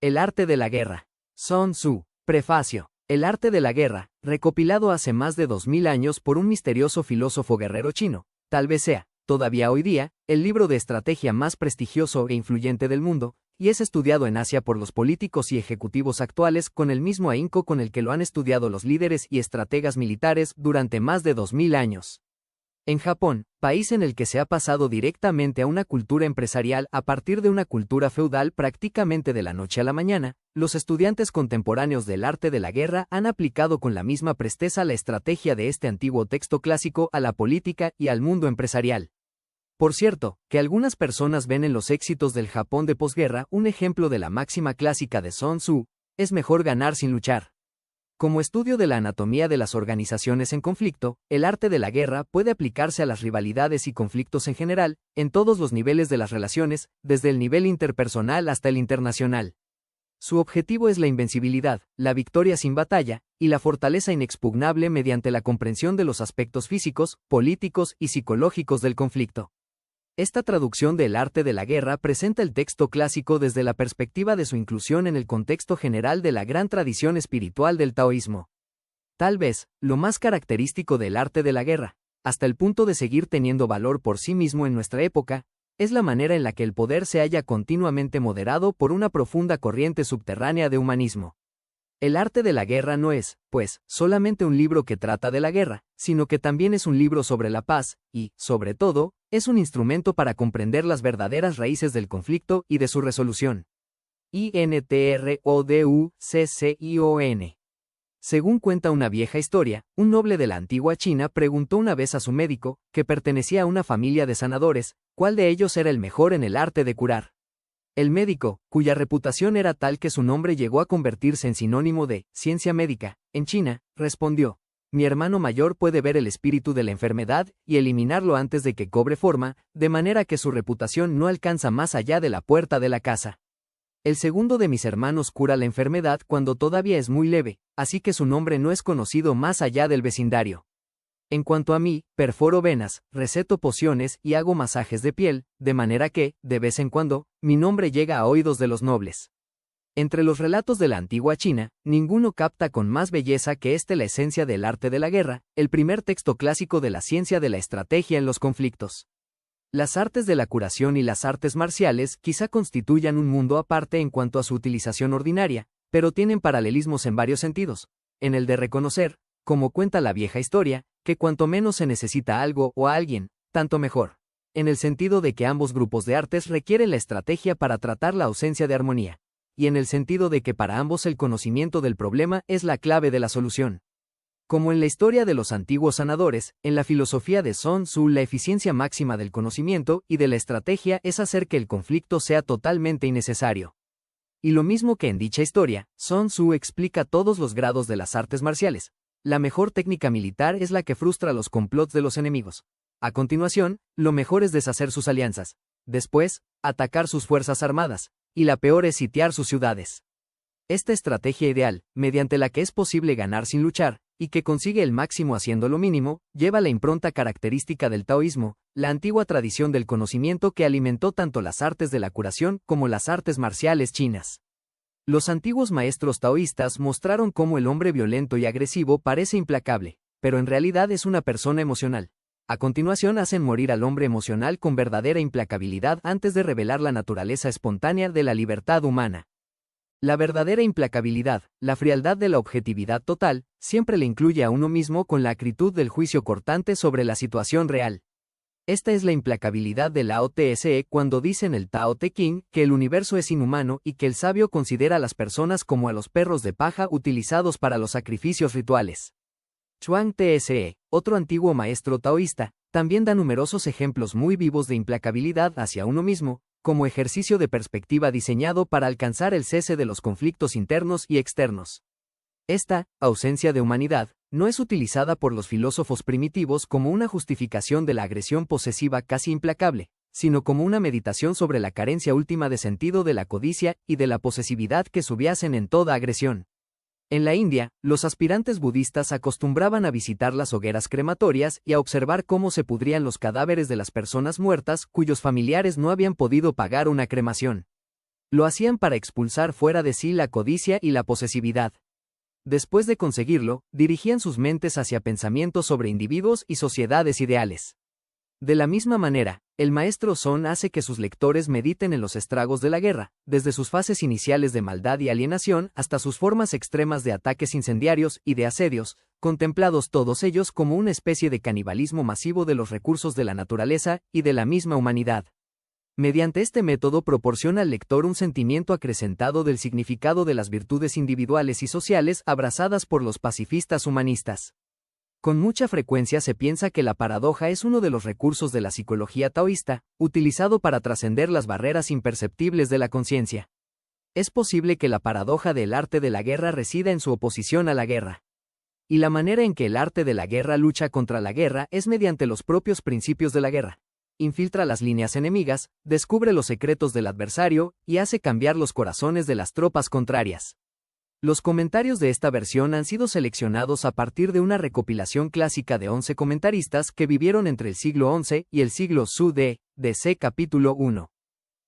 El arte de la guerra. Sun Tzu. Prefacio. El arte de la guerra, recopilado hace más de 2000 años por un misterioso filósofo guerrero chino, tal vez sea, todavía hoy día, el libro de estrategia más prestigioso e influyente del mundo, y es estudiado en Asia por los políticos y ejecutivos actuales con el mismo ahínco con el que lo han estudiado los líderes y estrategas militares durante más de 2000 años. En Japón, país en el que se ha pasado directamente a una cultura empresarial a partir de una cultura feudal prácticamente de la noche a la mañana, los estudiantes contemporáneos del arte de la guerra han aplicado con la misma presteza la estrategia de este antiguo texto clásico a la política y al mundo empresarial. Por cierto, que algunas personas ven en los éxitos del Japón de posguerra un ejemplo de la máxima clásica de Sun Tzu: es mejor ganar sin luchar. Como estudio de la anatomía de las organizaciones en conflicto, el arte de la guerra puede aplicarse a las rivalidades y conflictos en general, en todos los niveles de las relaciones, desde el nivel interpersonal hasta el internacional. Su objetivo es la invencibilidad, la victoria sin batalla, y la fortaleza inexpugnable mediante la comprensión de los aspectos físicos, políticos y psicológicos del conflicto. Esta traducción del arte de la guerra presenta el texto clásico desde la perspectiva de su inclusión en el contexto general de la gran tradición espiritual del taoísmo. Tal vez, lo más característico del arte de la guerra, hasta el punto de seguir teniendo valor por sí mismo en nuestra época, es la manera en la que el poder se halla continuamente moderado por una profunda corriente subterránea de humanismo. El arte de la guerra no es, pues, solamente un libro que trata de la guerra, sino que también es un libro sobre la paz, y, sobre todo, es un instrumento para comprender las verdaderas raíces del conflicto y de su resolución. INTRODUCCION. Según cuenta una vieja historia, un noble de la antigua China preguntó una vez a su médico, que pertenecía a una familia de sanadores, cuál de ellos era el mejor en el arte de curar. El médico, cuya reputación era tal que su nombre llegó a convertirse en sinónimo de ciencia médica, en China, respondió: mi hermano mayor puede ver el espíritu de la enfermedad y eliminarlo antes de que cobre forma, de manera que su reputación no alcanza más allá de la puerta de la casa. El segundo de mis hermanos cura la enfermedad cuando todavía es muy leve, así que su nombre no es conocido más allá del vecindario. En cuanto a mí, perforo venas, receto pociones y hago masajes de piel, de manera que, de vez en cuando, mi nombre llega a oídos de los nobles. Entre los relatos de la antigua China, ninguno capta con más belleza que la esencia del arte de la guerra, el primer texto clásico de la ciencia de la estrategia en los conflictos. Las artes de la curación y las artes marciales quizá constituyan un mundo aparte en cuanto a su utilización ordinaria, pero tienen paralelismos en varios sentidos. En el de reconocer, como cuenta la vieja historia, que cuanto menos se necesita algo o a alguien, tanto mejor. En el sentido de que ambos grupos de artes requieren la estrategia para tratar la ausencia de armonía. Y en el sentido de que para ambos el conocimiento del problema es la clave de la solución. Como en la historia de los antiguos sanadores, en la filosofía de Sun Tzu la eficiencia máxima del conocimiento y de la estrategia es hacer que el conflicto sea totalmente innecesario. Y lo mismo que en dicha historia, Sun Tzu explica todos los grados de las artes marciales. La mejor técnica militar es la que frustra los complots de los enemigos. A continuación, lo mejor es deshacer sus alianzas. Después, atacar sus fuerzas armadas. Y la peor es sitiar sus ciudades. Esta estrategia ideal, mediante la que es posible ganar sin luchar, y que consigue el máximo haciendo lo mínimo, lleva la impronta característica del taoísmo, la antigua tradición del conocimiento que alimentó tanto las artes de la curación como las artes marciales chinas. Los antiguos maestros taoístas mostraron cómo el hombre violento y agresivo parece implacable, pero en realidad es una persona emocional. A continuación hacen morir al hombre emocional con verdadera implacabilidad antes de revelar la naturaleza espontánea de la libertad humana. La verdadera implacabilidad, la frialdad de la objetividad total, siempre le incluye a uno mismo con la acritud del juicio cortante sobre la situación real. Esta es la implacabilidad de Lao Tse cuando dice en el Tao Te Ching que el universo es inhumano y que el sabio considera a las personas como a los perros de paja utilizados para los sacrificios rituales. Chuang Tse, otro antiguo maestro taoísta, también da numerosos ejemplos muy vivos de implacabilidad hacia uno mismo, como ejercicio de perspectiva diseñado para alcanzar el cese de los conflictos internos y externos. Esta ausencia de humanidad no es utilizada por los filósofos primitivos como una justificación de la agresión posesiva casi implacable, sino como una meditación sobre la carencia última de sentido de la codicia y de la posesividad que subyacen en toda agresión. En la India, los aspirantes budistas acostumbraban a visitar las hogueras crematorias y a observar cómo se pudrían los cadáveres de las personas muertas cuyos familiares no habían podido pagar una cremación. Lo hacían para expulsar fuera de sí la codicia y la posesividad. Después de conseguirlo, dirigían sus mentes hacia pensamientos sobre individuos y sociedades ideales. De la misma manera, el maestro Son hace que sus lectores mediten en los estragos de la guerra, desde sus fases iniciales de maldad y alienación hasta sus formas extremas de ataques incendiarios y de asedios, contemplados todos ellos como una especie de canibalismo masivo de los recursos de la naturaleza y de la misma humanidad. Mediante este método proporciona al lector un sentimiento acrecentado del significado de las virtudes individuales y sociales abrazadas por los pacifistas humanistas. Con mucha frecuencia se piensa que la paradoja es uno de los recursos de la psicología taoísta, utilizado para trascender las barreras imperceptibles de la conciencia. Es posible que la paradoja del arte de la guerra resida en su oposición a la guerra. Y la manera en que el arte de la guerra lucha contra la guerra es mediante los propios principios de la guerra. Infiltra las líneas enemigas, descubre los secretos del adversario y hace cambiar los corazones de las tropas contrarias. Los comentarios de esta versión han sido seleccionados a partir de una recopilación clásica de 11 comentaristas que vivieron entre el siglo XI y el siglo Su de C. Capítulo 1.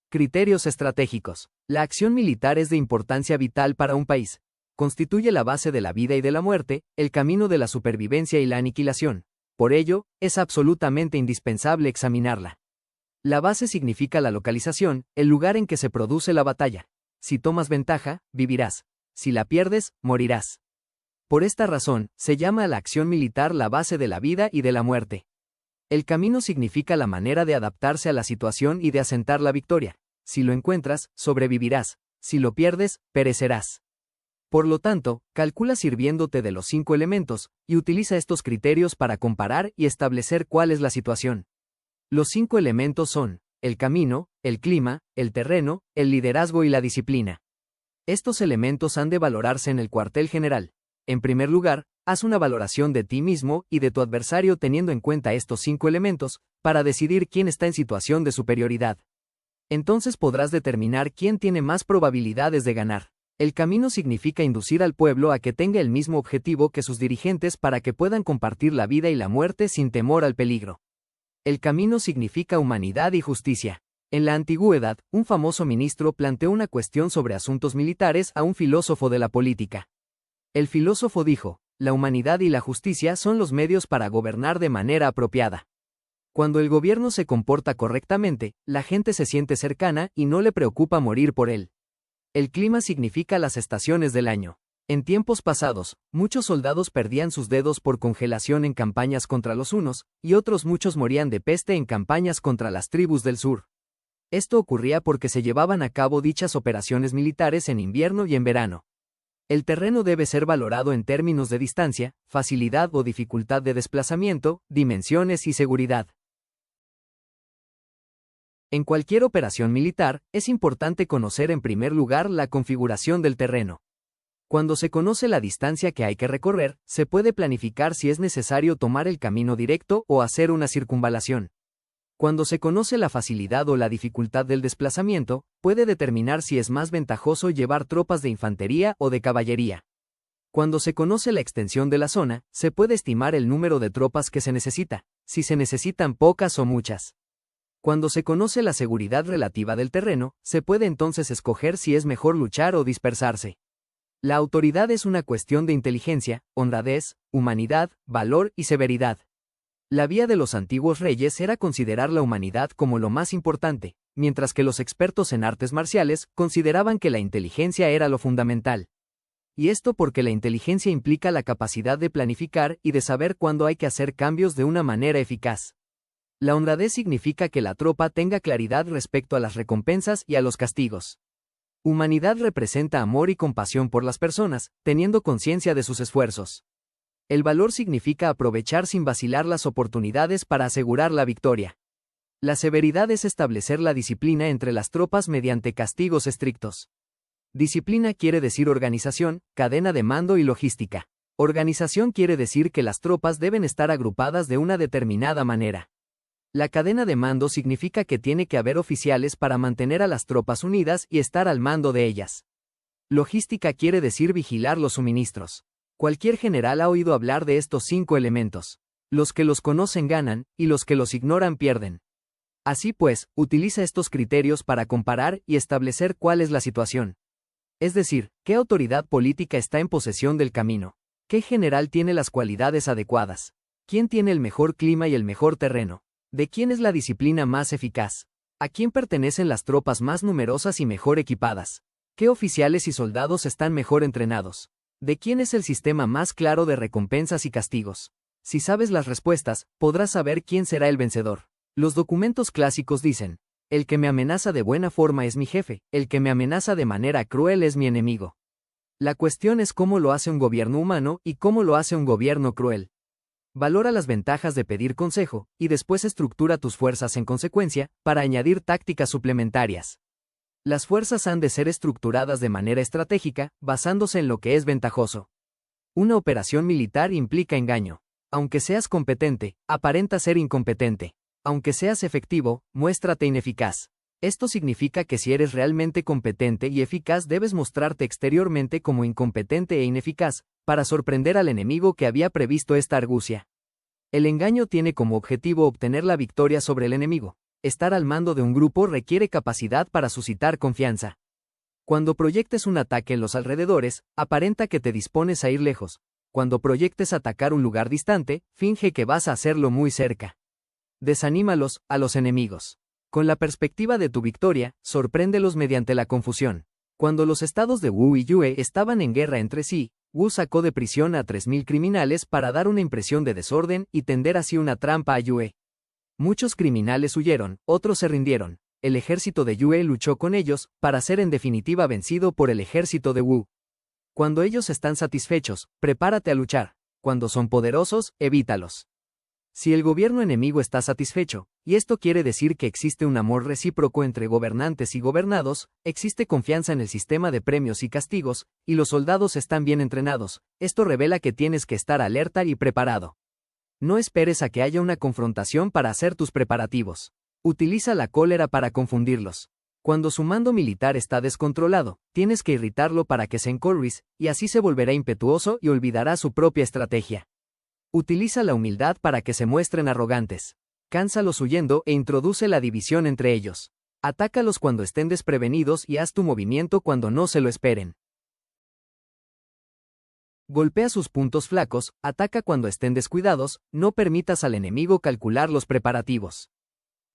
Criterios estratégicos. La acción militar es de importancia vital para un país. Constituye la base de la vida y de la muerte, el camino de la supervivencia y la aniquilación. Por ello, es absolutamente indispensable examinarla. La base significa la localización, el lugar en que se produce la batalla. Si tomas ventaja, vivirás. Si la pierdes, morirás. Por esta razón, se llama a la acción militar la base de la vida y de la muerte. El camino significa la manera de adaptarse a la situación y de asentar la victoria. Si lo encuentras, sobrevivirás. Si lo pierdes, perecerás. Por lo tanto, calcula sirviéndote de los 5 elementos, y utiliza estos criterios para comparar y establecer cuál es la situación. Los 5 elementos son el camino, el clima, el terreno, el liderazgo y la disciplina. Estos elementos han de valorarse en el cuartel general. En primer lugar, haz una valoración de ti mismo y de tu adversario teniendo en cuenta estos 5 elementos, para decidir quién está en situación de superioridad. Entonces podrás determinar quién tiene más probabilidades de ganar. El camino significa inducir al pueblo a que tenga el mismo objetivo que sus dirigentes para que puedan compartir la vida y la muerte sin temor al peligro. El camino significa humanidad y justicia. En la antigüedad, un famoso ministro planteó una cuestión sobre asuntos militares a un filósofo de la política. El filósofo dijo, la humanidad y la justicia son los medios para gobernar de manera apropiada. Cuando el gobierno se comporta correctamente, la gente se siente cercana y no le preocupa morir por él. El clima significa las estaciones del año. En tiempos pasados, muchos soldados perdían sus dedos por congelación en campañas contra los hunos, y otros muchos morían de peste en campañas contra las tribus del sur. Esto ocurría porque se llevaban a cabo dichas operaciones militares en invierno y en verano. El terreno debe ser valorado en términos de distancia, facilidad o dificultad de desplazamiento, dimensiones y seguridad. En cualquier operación militar, es importante conocer en primer lugar la configuración del terreno. Cuando se conoce la distancia que hay que recorrer, se puede planificar si es necesario tomar el camino directo o hacer una circunvalación. Cuando se conoce la facilidad o la dificultad del desplazamiento, puede determinar si es más ventajoso llevar tropas de infantería o de caballería. Cuando se conoce la extensión de la zona, se puede estimar el número de tropas que se necesita, si se necesitan pocas o muchas. Cuando se conoce la seguridad relativa del terreno, se puede entonces escoger si es mejor luchar o dispersarse. La autoridad es una cuestión de inteligencia, honradez, humanidad, valor y severidad. La vía de los antiguos reyes era considerar la humanidad como lo más importante, mientras que los expertos en artes marciales consideraban que la inteligencia era lo fundamental. Y esto porque la inteligencia implica la capacidad de planificar y de saber cuándo hay que hacer cambios de una manera eficaz. La honradez significa que la tropa tenga claridad respecto a las recompensas y a los castigos. Humanidad representa amor y compasión por las personas, teniendo conciencia de sus esfuerzos. El valor significa aprovechar sin vacilar las oportunidades para asegurar la victoria. La severidad es establecer la disciplina entre las tropas mediante castigos estrictos. Disciplina quiere decir organización, cadena de mando y logística. Organización quiere decir que las tropas deben estar agrupadas de una determinada manera. La cadena de mando significa que tiene que haber oficiales para mantener a las tropas unidas y estar al mando de ellas. Logística quiere decir vigilar los suministros. Cualquier general ha oído hablar de estos 5 elementos. Los que los conocen ganan, y los que los ignoran pierden. Así pues, utiliza estos criterios para comparar y establecer cuál es la situación. Es decir, qué autoridad política está en posesión del camino. ¿Qué general tiene las cualidades adecuadas? ¿Quién tiene el mejor clima y el mejor terreno? ¿De quién es la disciplina más eficaz? ¿A quién pertenecen las tropas más numerosas y mejor equipadas? ¿Qué oficiales y soldados están mejor entrenados? ¿De quién es el sistema más claro de recompensas y castigos? Si sabes las respuestas, podrás saber quién será el vencedor. Los documentos clásicos dicen: el que me amenaza de buena forma es mi jefe, el que me amenaza de manera cruel es mi enemigo. La cuestión es cómo lo hace un gobierno humano y cómo lo hace un gobierno cruel. Valora las ventajas de pedir consejo, y después estructura tus fuerzas en consecuencia, para añadir tácticas suplementarias. Las fuerzas han de ser estructuradas de manera estratégica, basándose en lo que es ventajoso. Una operación militar implica engaño. Aunque seas competente, aparenta ser incompetente. Aunque seas efectivo, muéstrate ineficaz. Esto significa que si eres realmente competente y eficaz debes mostrarte exteriormente como incompetente e ineficaz, para sorprender al enemigo que había previsto esta argucia. El engaño tiene como objetivo obtener la victoria sobre el enemigo. Estar al mando de un grupo requiere capacidad para suscitar confianza. Cuando proyectes un ataque en los alrededores, aparenta que te dispones a ir lejos. Cuando proyectes atacar un lugar distante, finge que vas a hacerlo muy cerca. Desanímalos, a los enemigos. Con la perspectiva de tu victoria, sorpréndelos mediante la confusión. Cuando los estados de Wu y Yue estaban en guerra entre sí, Wu sacó de prisión a 3.000 criminales para dar una impresión de desorden y tender así una trampa a Yue. Muchos criminales huyeron, otros se rindieron. El ejército de Yue luchó con ellos, para ser en definitiva vencido por el ejército de Wu. Cuando ellos están satisfechos, prepárate a luchar. Cuando son poderosos, evítalos. Si el gobierno enemigo está satisfecho, y esto quiere decir que existe un amor recíproco entre gobernantes y gobernados, existe confianza en el sistema de premios y castigos, y los soldados están bien entrenados, esto revela que tienes que estar alerta y preparado. No esperes a que haya una confrontación para hacer tus preparativos. Utiliza la cólera para confundirlos. Cuando su mando militar está descontrolado, tienes que irritarlo para que se encolrise, y así se volverá impetuoso y olvidará su propia estrategia. Utiliza la humildad para que se muestren arrogantes. Cánsalos huyendo e introduce la división entre ellos. Atácalos cuando estén desprevenidos y haz tu movimiento cuando no se lo esperen. Golpea sus puntos flacos, ataca cuando estén descuidados, no permitas al enemigo calcular los preparativos.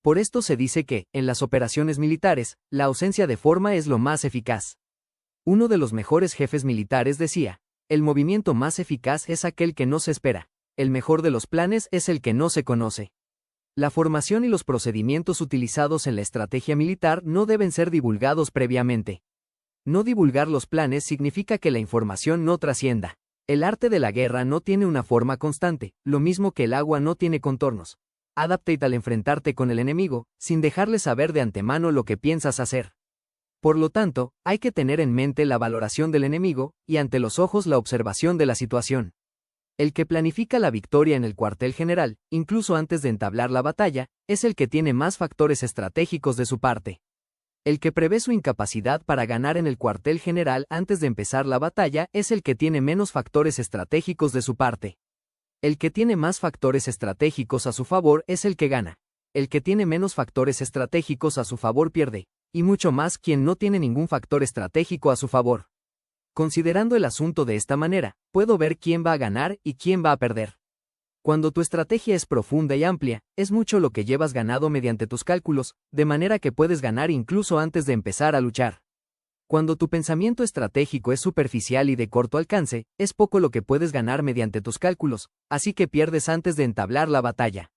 Por esto se dice que, en las operaciones militares, la ausencia de forma es lo más eficaz. Uno de los mejores jefes militares decía: el movimiento más eficaz es aquel que no se espera. El mejor de los planes es el que no se conoce. La formación y los procedimientos utilizados en la estrategia militar no deben ser divulgados previamente. No divulgar los planes significa que la información no trascienda. El arte de la guerra no tiene una forma constante, lo mismo que el agua no tiene contornos. Adáptate al enfrentarte con el enemigo, sin dejarle saber de antemano lo que piensas hacer. Por lo tanto, hay que tener en mente la valoración del enemigo, y ante los ojos la observación de la situación. El que planifica la victoria en el cuartel general, incluso antes de entablar la batalla, es el que tiene más factores estratégicos de su parte. El que prevé su incapacidad para ganar en el cuartel general antes de empezar la batalla es el que tiene menos factores estratégicos de su parte. El que tiene más factores estratégicos a su favor es el que gana. El que tiene menos factores estratégicos a su favor pierde, y mucho más quien no tiene ningún factor estratégico a su favor. Considerando el asunto de esta manera, puedo ver quién va a ganar y quién va a perder. Cuando tu estrategia es profunda y amplia, es mucho lo que llevas ganado mediante tus cálculos, de manera que puedes ganar incluso antes de empezar a luchar. Cuando tu pensamiento estratégico es superficial y de corto alcance, es poco lo que puedes ganar mediante tus cálculos, así que pierdes antes de entablar la batalla.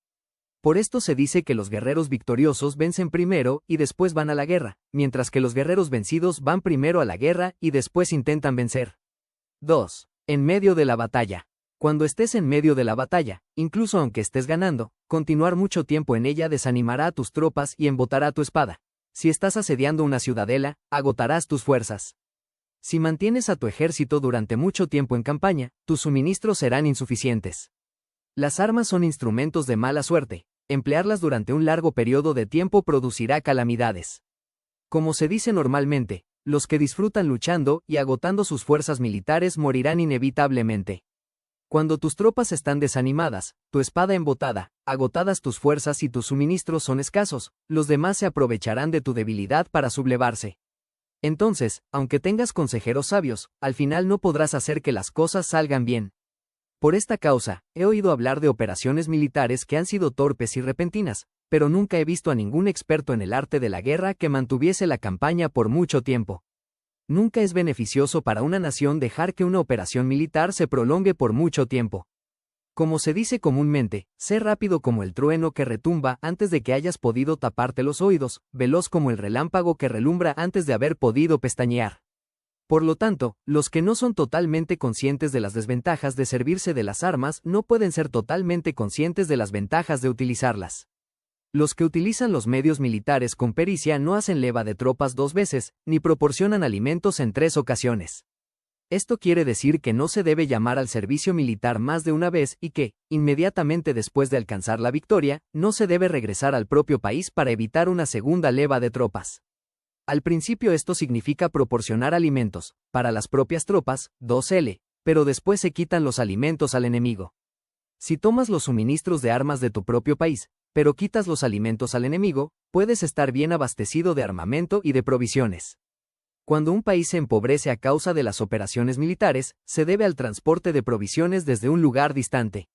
Por esto se dice que los guerreros victoriosos vencen primero y después van a la guerra, mientras que los guerreros vencidos van primero a la guerra y después intentan vencer. 2. En medio de la batalla. Cuando estés en medio de la batalla, incluso aunque estés ganando, continuar mucho tiempo en ella desanimará a tus tropas y embotará tu espada. Si estás asediando una ciudadela, agotarás tus fuerzas. Si mantienes a tu ejército durante mucho tiempo en campaña, tus suministros serán insuficientes. Las armas son instrumentos de mala suerte. Emplearlas durante un largo periodo de tiempo producirá calamidades. Como se dice normalmente, los que disfrutan luchando y agotando sus fuerzas militares morirán inevitablemente. Cuando tus tropas están desanimadas, tu espada embotada, agotadas tus fuerzas y tus suministros son escasos, los demás se aprovecharán de tu debilidad para sublevarse. Entonces, aunque tengas consejeros sabios, al final no podrás hacer que las cosas salgan bien. Por esta causa, he oído hablar de operaciones militares que han sido torpes y repentinas, pero nunca he visto a ningún experto en el arte de la guerra que mantuviese la campaña por mucho tiempo. Nunca es beneficioso para una nación dejar que una operación militar se prolongue por mucho tiempo. Como se dice comúnmente, sé rápido como el trueno que retumba antes de que hayas podido taparte los oídos, veloz como el relámpago que relumbra antes de haber podido pestañear. Por lo tanto, los que no son totalmente conscientes de las desventajas de servirse de las armas no pueden ser totalmente conscientes de las ventajas de utilizarlas. Los que utilizan los medios militares con pericia no hacen leva de tropas 2 veces, ni proporcionan alimentos en 3 ocasiones. Esto quiere decir que no se debe llamar al servicio militar más de una vez y que, inmediatamente después de alcanzar la victoria, no se debe regresar al propio país para evitar una segunda leva de tropas. Al principio esto significa proporcionar alimentos, para las propias tropas, 2L, pero después se quitan los alimentos al enemigo. Si tomas los suministros de armas de tu propio país, pero quitas los alimentos al enemigo, puedes estar bien abastecido de armamento y de provisiones. Cuando un país se empobrece a causa de las operaciones militares, se debe al transporte de provisiones desde un lugar distante.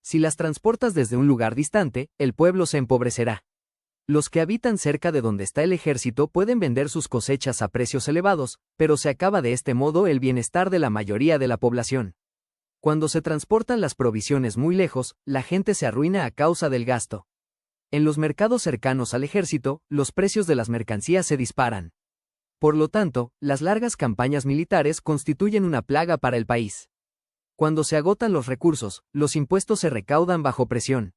Si las transportas desde un lugar distante, el pueblo se empobrecerá. Los que habitan cerca de donde está el ejército pueden vender sus cosechas a precios elevados, pero se acaba de este modo el bienestar de la mayoría de la población. Cuando se transportan las provisiones muy lejos, la gente se arruina a causa del gasto. En los mercados cercanos al ejército, los precios de las mercancías se disparan. Por lo tanto, las largas campañas militares constituyen una plaga para el país. Cuando se agotan los recursos, los impuestos se recaudan bajo presión.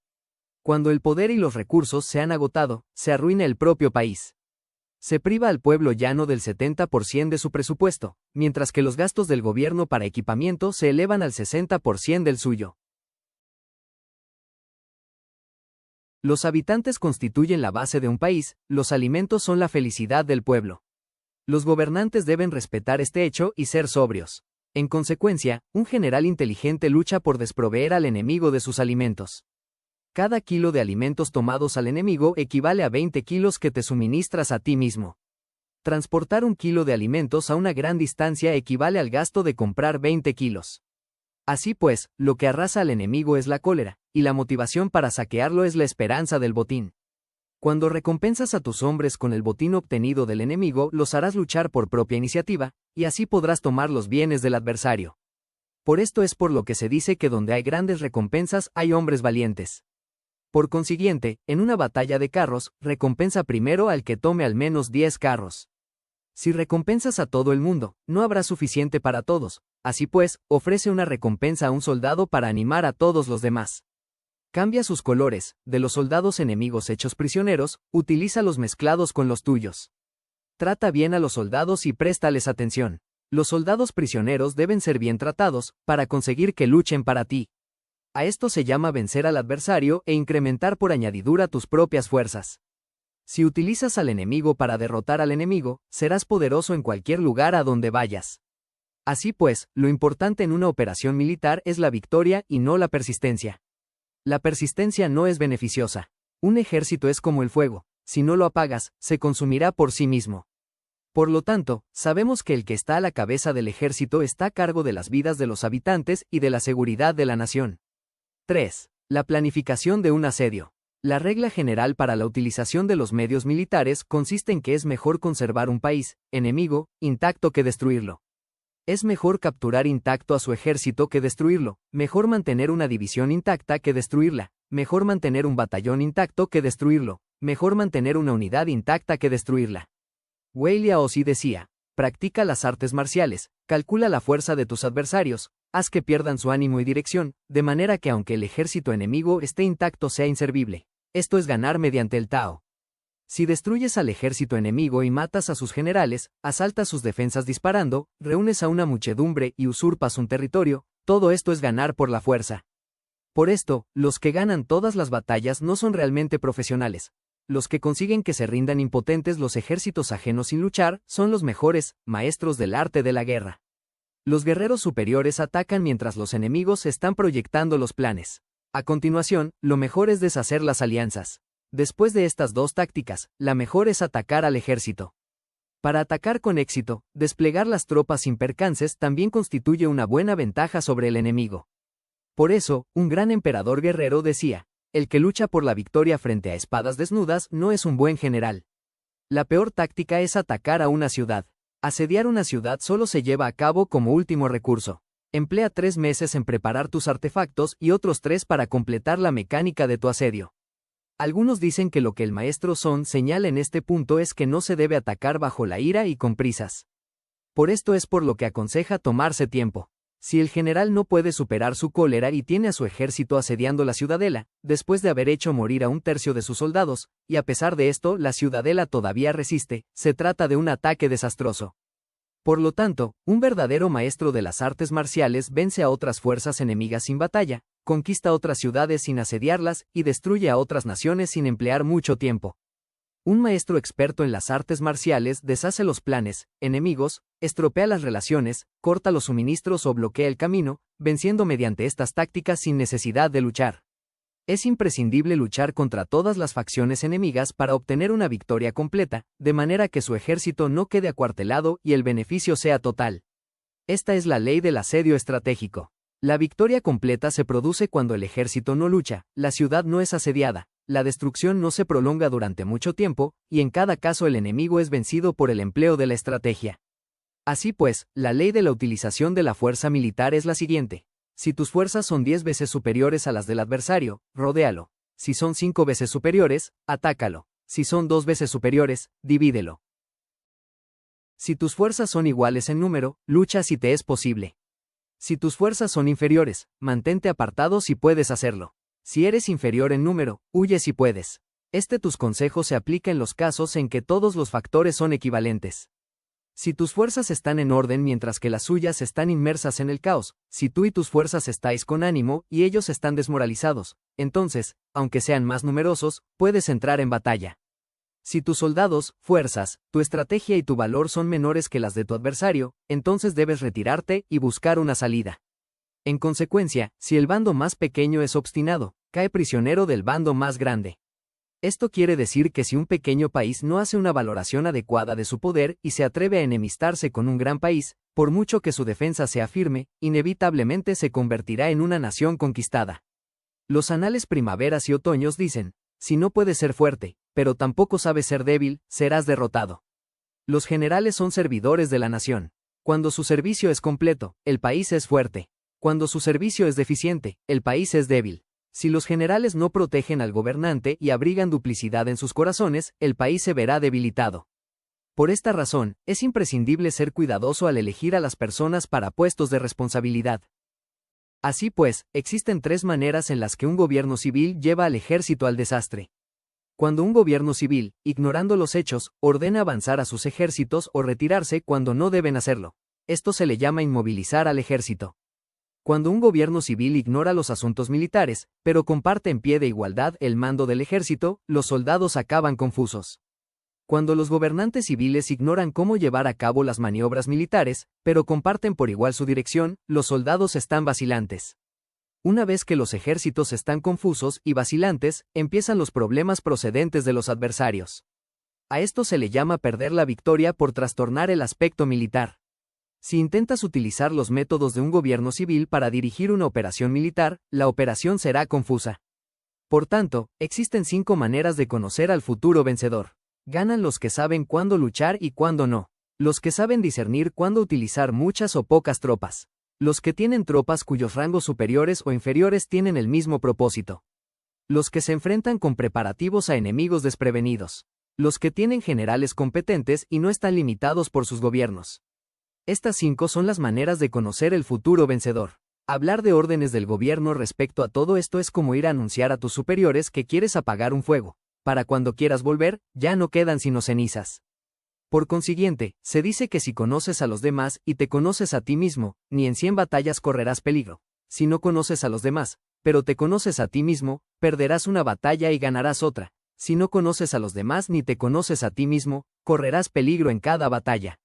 Cuando el poder y los recursos se han agotado, se arruina el propio país. Se priva al pueblo llano del 70% de su presupuesto, mientras que los gastos del gobierno para equipamiento se elevan al 60% del suyo. Los habitantes constituyen la base de un país, los alimentos son la felicidad del pueblo. Los gobernantes deben respetar este hecho y ser sobrios. En consecuencia, un general inteligente lucha por desproveer al enemigo de sus alimentos. Cada kilo de alimentos tomados al enemigo equivale a 20 kilos que te suministras a ti mismo. Transportar 1 kilo de alimentos a una gran distancia equivale al gasto de comprar 20 kilos. Así pues, lo que arrasa al enemigo es la cólera, y la motivación para saquearlo es la esperanza del botín. Cuando recompensas a tus hombres con el botín obtenido del enemigo, los harás luchar por propia iniciativa, y así podrás tomar los bienes del adversario. Por esto es por lo que se dice que donde hay grandes recompensas hay hombres valientes. Por consiguiente, en una batalla de carros, recompensa primero al que tome al menos 10 carros. Si recompensas a todo el mundo, no habrá suficiente para todos, así pues, ofrece una recompensa a un soldado para animar a todos los demás. Cambia sus colores, de los soldados enemigos hechos prisioneros, utilízalos mezclados con los tuyos. Trata bien a los soldados y préstales atención. Los soldados prisioneros deben ser bien tratados, para conseguir que luchen para ti. A esto se llama vencer al adversario e incrementar por añadidura tus propias fuerzas. Si utilizas al enemigo para derrotar al enemigo, serás poderoso en cualquier lugar a donde vayas. Así pues, lo importante en una operación militar es la victoria y no la persistencia. La persistencia no es beneficiosa. Un ejército es como el fuego, si no lo apagas, se consumirá por sí mismo. Por lo tanto, sabemos que el que está a la cabeza del ejército está a cargo de las vidas de los habitantes y de la seguridad de la nación. 3. La planificación de un asedio. La regla general para la utilización de los medios militares consiste en que es mejor conservar un país, enemigo, intacto que destruirlo. Es mejor capturar intacto a su ejército que destruirlo, mejor mantener una división intacta que destruirla, mejor mantener un batallón intacto que destruirlo, mejor mantener una unidad intacta que destruirla. Wei Liaozi decía, practica las artes marciales, calcula la fuerza de tus adversarios, haz que pierdan su ánimo y dirección, de manera que aunque el ejército enemigo esté intacto sea inservible. Esto es ganar mediante el Tao. Si destruyes al ejército enemigo y matas a sus generales, asaltas sus defensas disparando, reúnes a una muchedumbre y usurpas un territorio, todo esto es ganar por la fuerza. Por esto, los que ganan todas las batallas no son realmente profesionales. Los que consiguen que se rindan impotentes los ejércitos ajenos sin luchar, son los mejores maestros del arte de la guerra. Los guerreros superiores atacan mientras los enemigos están proyectando los planes. A continuación, lo mejor es deshacer las alianzas. Después de estas dos tácticas, la mejor es atacar al ejército. Para atacar con éxito, desplegar las tropas sin percances también constituye una buena ventaja sobre el enemigo. Por eso, un gran emperador guerrero decía: el que lucha por la victoria frente a espadas desnudas no es un buen general. La peor táctica es atacar a una ciudad. Asediar una ciudad solo se lleva a cabo como último recurso. Emplea 3 meses en preparar tus artefactos y otros 3 para completar la mecánica de tu asedio. Algunos dicen que lo que el maestro Sun señala en este punto es que no se debe atacar bajo la ira y con prisas. Por esto es por lo que aconseja tomarse tiempo. Si el general no puede superar su cólera y tiene a su ejército asediando la ciudadela, después de haber hecho morir a 1/3 de sus soldados, y a pesar de esto la ciudadela todavía resiste, se trata de un ataque desastroso. Por lo tanto, un verdadero maestro de las artes marciales vence a otras fuerzas enemigas sin batalla, conquista otras ciudades sin asediarlas y destruye a otras naciones sin emplear mucho tiempo. Un maestro experto en las artes marciales deshace los planes enemigos, estropea las relaciones, corta los suministros o bloquea el camino, venciendo mediante estas tácticas sin necesidad de luchar. Es imprescindible luchar contra todas las facciones enemigas para obtener una victoria completa, de manera que su ejército no quede acuartelado y el beneficio sea total. Esta es la ley del asedio estratégico. La victoria completa se produce cuando el ejército no lucha, la ciudad no es asediada, la destrucción no se prolonga durante mucho tiempo, y en cada caso el enemigo es vencido por el empleo de la estrategia. Así pues, la ley de la utilización de la fuerza militar es la siguiente. Si tus fuerzas son 10 veces superiores a las del adversario, rodéalo. Si son 5 veces superiores, atácalo. Si son 2 veces superiores, divídelo. Si tus fuerzas son iguales en número, lucha si te es posible. Si tus fuerzas son inferiores, mantente apartado si puedes hacerlo. Si eres inferior en número, huye si puedes. Tus consejos se aplica en los casos en que todos los factores son equivalentes. Si tus fuerzas están en orden mientras que las suyas están inmersas en el caos, si tú y tus fuerzas estáis con ánimo y ellos están desmoralizados, entonces, aunque sean más numerosos, puedes entrar en batalla. Si tus soldados, fuerzas, tu estrategia y tu valor son menores que las de tu adversario, entonces debes retirarte y buscar una salida. En consecuencia, si el bando más pequeño es obstinado, cae prisionero del bando más grande. Esto quiere decir que si un pequeño país no hace una valoración adecuada de su poder y se atreve a enemistarse con un gran país, por mucho que su defensa sea firme, inevitablemente se convertirá en una nación conquistada. Los anales primaveras y otoños dicen: si no puedes ser fuerte, pero tampoco sabes ser débil, serás derrotado. Los generales son servidores de la nación. Cuando su servicio es completo, el país es fuerte. Cuando su servicio es deficiente, el país es débil. Si los generales no protegen al gobernante y abrigan duplicidad en sus corazones, el país se verá debilitado. Por esta razón, es imprescindible ser cuidadoso al elegir a las personas para puestos de responsabilidad. Así pues, existen 3 maneras en las que un gobierno civil lleva al ejército al desastre. Cuando un gobierno civil, ignorando los hechos, ordena avanzar a sus ejércitos o retirarse cuando no deben hacerlo. Esto se le llama inmovilizar al ejército. Cuando un gobierno civil ignora los asuntos militares, pero comparte en pie de igualdad el mando del ejército, los soldados acaban confusos. Cuando los gobernantes civiles ignoran cómo llevar a cabo las maniobras militares, pero comparten por igual su dirección, los soldados están vacilantes. Una vez que los ejércitos están confusos y vacilantes, empiezan los problemas procedentes de los adversarios. A esto se le llama perder la victoria por trastornar el aspecto militar. Si intentas utilizar los métodos de un gobierno civil para dirigir una operación militar, la operación será confusa. Por tanto, existen 5 maneras de conocer al futuro vencedor. Ganan los que saben cuándo luchar y cuándo no. Los que saben discernir cuándo utilizar muchas o pocas tropas. Los que tienen tropas cuyos rangos superiores o inferiores tienen el mismo propósito. Los que se enfrentan con preparativos a enemigos desprevenidos. Los que tienen generales competentes y no están limitados por sus gobiernos. Estas 5 son las maneras de conocer el futuro vencedor. Hablar de órdenes del gobierno respecto a todo esto es como ir a anunciar a tus superiores que quieres apagar un fuego. Para cuando quieras volver, ya no quedan sino cenizas. Por consiguiente, se dice que si conoces a los demás y te conoces a ti mismo, ni en 100 batallas correrás peligro. Si no conoces a los demás, pero te conoces a ti mismo, perderás una batalla y ganarás otra. Si no conoces a los demás ni te conoces a ti mismo, correrás peligro en cada batalla.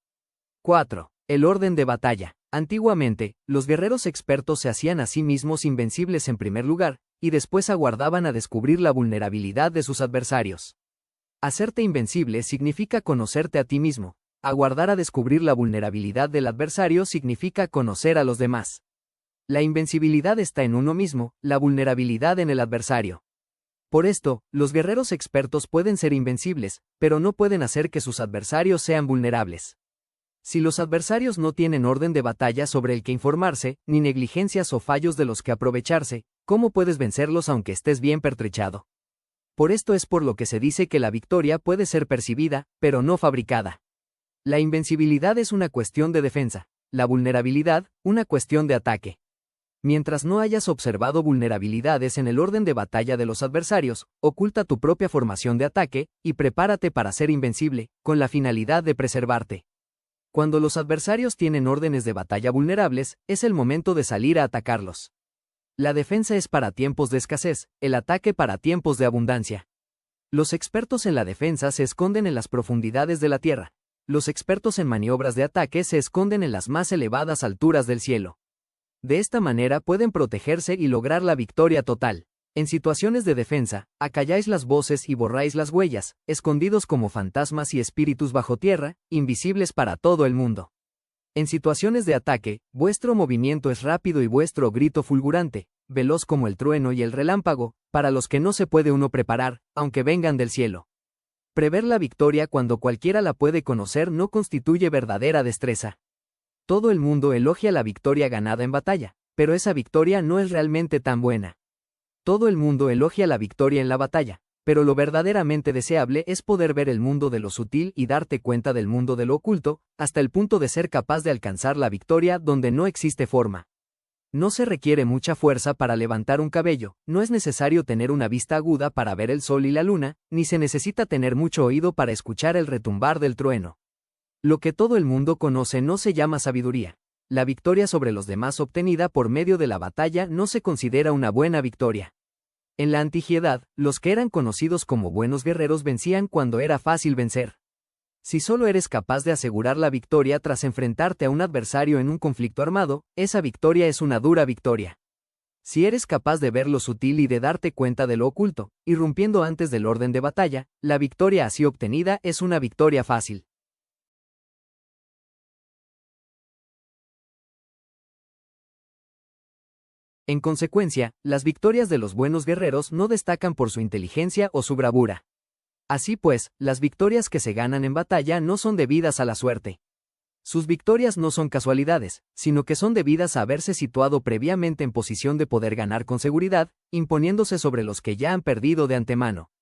4. El orden de batalla. Antiguamente, los guerreros expertos se hacían a sí mismos invencibles en primer lugar, y después aguardaban a descubrir la vulnerabilidad de sus adversarios. Hacerte invencible significa conocerte a ti mismo. Aguardar a descubrir la vulnerabilidad del adversario significa conocer a los demás. La invencibilidad está en uno mismo, la vulnerabilidad en el adversario. Por esto, los guerreros expertos pueden ser invencibles, pero no pueden hacer que sus adversarios sean vulnerables. Si los adversarios no tienen orden de batalla sobre el que informarse, ni negligencias o fallos de los que aprovecharse, ¿cómo puedes vencerlos aunque estés bien pertrechado? Por esto es por lo que se dice que la victoria puede ser percibida, pero no fabricada. La invencibilidad es una cuestión de defensa, la vulnerabilidad, una cuestión de ataque. Mientras no hayas observado vulnerabilidades en el orden de batalla de los adversarios, oculta tu propia formación de ataque, y prepárate para ser invencible, con la finalidad de preservarte. Cuando los adversarios tienen órdenes de batalla vulnerables, es el momento de salir a atacarlos. La defensa es para tiempos de escasez, el ataque para tiempos de abundancia. Los expertos en la defensa se esconden en las profundidades de la tierra. Los expertos en maniobras de ataque se esconden en las más elevadas alturas del cielo. De esta manera pueden protegerse y lograr la victoria total. En situaciones de defensa, acalláis las voces y borráis las huellas, escondidos como fantasmas y espíritus bajo tierra, invisibles para todo el mundo. En situaciones de ataque, vuestro movimiento es rápido y vuestro grito fulgurante, veloz como el trueno y el relámpago, para los que no se puede uno preparar, aunque vengan del cielo. Prever la victoria cuando cualquiera la puede conocer no constituye verdadera destreza. Todo el mundo elogia la victoria ganada en batalla, pero esa victoria no es realmente tan buena. Todo el mundo elogia la victoria en la batalla, pero lo verdaderamente deseable es poder ver el mundo de lo sutil y darte cuenta del mundo de lo oculto, hasta el punto de ser capaz de alcanzar la victoria donde no existe forma. No se requiere mucha fuerza para levantar un cabello, no es necesario tener una vista aguda para ver el sol y la luna, ni se necesita tener mucho oído para escuchar el retumbar del trueno. Lo que todo el mundo conoce no se llama sabiduría. La victoria sobre los demás obtenida por medio de la batalla no se considera una buena victoria. En la antigüedad, los que eran conocidos como buenos guerreros vencían cuando era fácil vencer. Si solo eres capaz de asegurar la victoria tras enfrentarte a un adversario en un conflicto armado, esa victoria es una dura victoria. Si eres capaz de ver lo sutil y de darte cuenta de lo oculto, irrumpiendo antes del orden de batalla, la victoria así obtenida es una victoria fácil. En consecuencia, las victorias de los buenos guerreros no destacan por su inteligencia o su bravura. Así pues, las victorias que se ganan en batalla no son debidas a la suerte. Sus victorias no son casualidades, sino que son debidas a haberse situado previamente en posición de poder ganar con seguridad, imponiéndose sobre los que ya han perdido de antemano.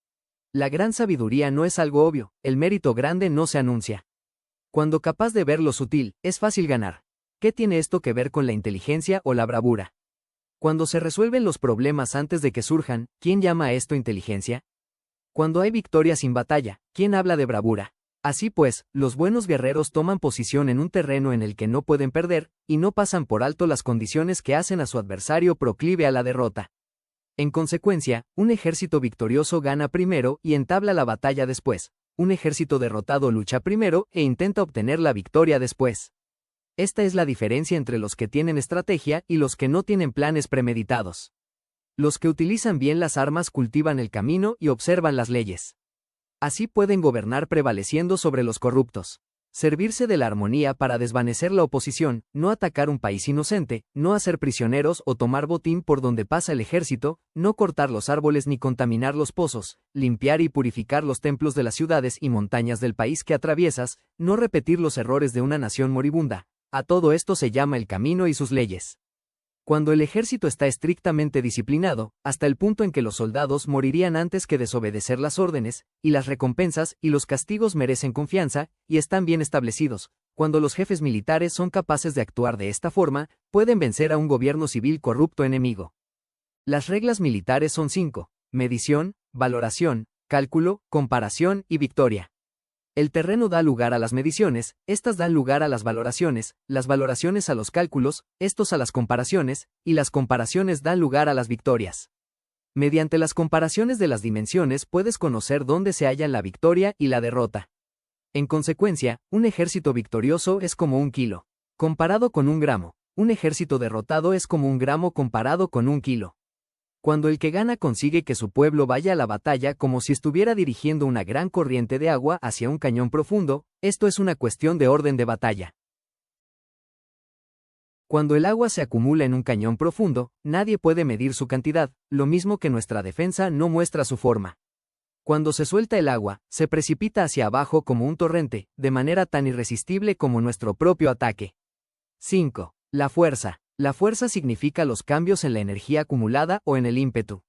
La gran sabiduría no es algo obvio, el mérito grande no se anuncia. Cuando capaz de ver lo sutil, es fácil ganar. ¿Qué tiene esto que ver con la inteligencia o la bravura? Cuando se resuelven los problemas antes de que surjan, ¿quién llama a esto inteligencia? Cuando hay victoria sin batalla, ¿quién habla de bravura? Así pues, los buenos guerreros toman posición en un terreno en el que no pueden perder, y no pasan por alto las condiciones que hacen a su adversario proclive a la derrota. En consecuencia, un ejército victorioso gana primero y entabla la batalla después. Un ejército derrotado lucha primero e intenta obtener la victoria después. Esta es la diferencia entre los que tienen estrategia y los que no tienen planes premeditados. Los que utilizan bien las armas cultivan el camino y observan las leyes. Así pueden gobernar prevaleciendo sobre los corruptos. Servirse de la armonía para desvanecer la oposición, no atacar un país inocente, no hacer prisioneros o tomar botín por donde pasa el ejército, no cortar los árboles ni contaminar los pozos, limpiar y purificar los templos de las ciudades y montañas del país que atraviesas, no repetir los errores de una nación moribunda. A todo esto se llama el camino y sus leyes. Cuando el ejército está estrictamente disciplinado, hasta el punto en que los soldados morirían antes que desobedecer las órdenes, y las recompensas y los castigos merecen confianza, y están bien establecidos, cuando los jefes militares son capaces de actuar de esta forma, pueden vencer a un gobierno civil corrupto enemigo. Las reglas militares son 5: medición, valoración, cálculo, comparación y victoria. El terreno da lugar a las mediciones, estas dan lugar a las valoraciones a los cálculos, estos a las comparaciones, y las comparaciones dan lugar a las victorias. Mediante las comparaciones de las dimensiones puedes conocer dónde se hallan la victoria y la derrota. En consecuencia, un ejército victorioso es como un kilo. Comparado con 1 gramo, un ejército derrotado es como 1 gramo comparado con 1 kilo. Cuando el que gana consigue que su pueblo vaya a la batalla como si estuviera dirigiendo una gran corriente de agua hacia un cañón profundo, esto es una cuestión de orden de batalla. Cuando el agua se acumula en un cañón profundo, nadie puede medir su cantidad, lo mismo que nuestra defensa no muestra su forma. Cuando se suelta el agua, se precipita hacia abajo como un torrente, de manera tan irresistible como nuestro propio ataque. 5. La fuerza. La fuerza significa los cambios en la energía acumulada o en el ímpetu.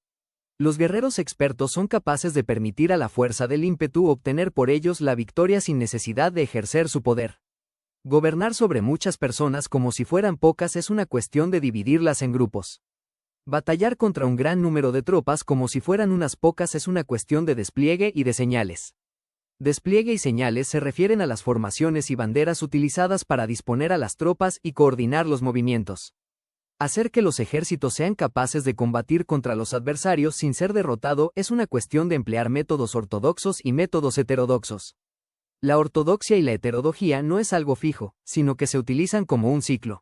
Los guerreros expertos son capaces de permitir a la fuerza del ímpetu obtener por ellos la victoria sin necesidad de ejercer su poder. Gobernar sobre muchas personas como si fueran pocas es una cuestión de dividirlas en grupos. Batallar contra un gran número de tropas como si fueran unas pocas es una cuestión de despliegue y de señales. Despliegue y señales se refieren a las formaciones y banderas utilizadas para disponer a las tropas y coordinar los movimientos. Hacer que los ejércitos sean capaces de combatir contra los adversarios sin ser derrotado es una cuestión de emplear métodos ortodoxos y métodos heterodoxos. La ortodoxia y la heterodoxia no es algo fijo, sino que se utilizan como un ciclo.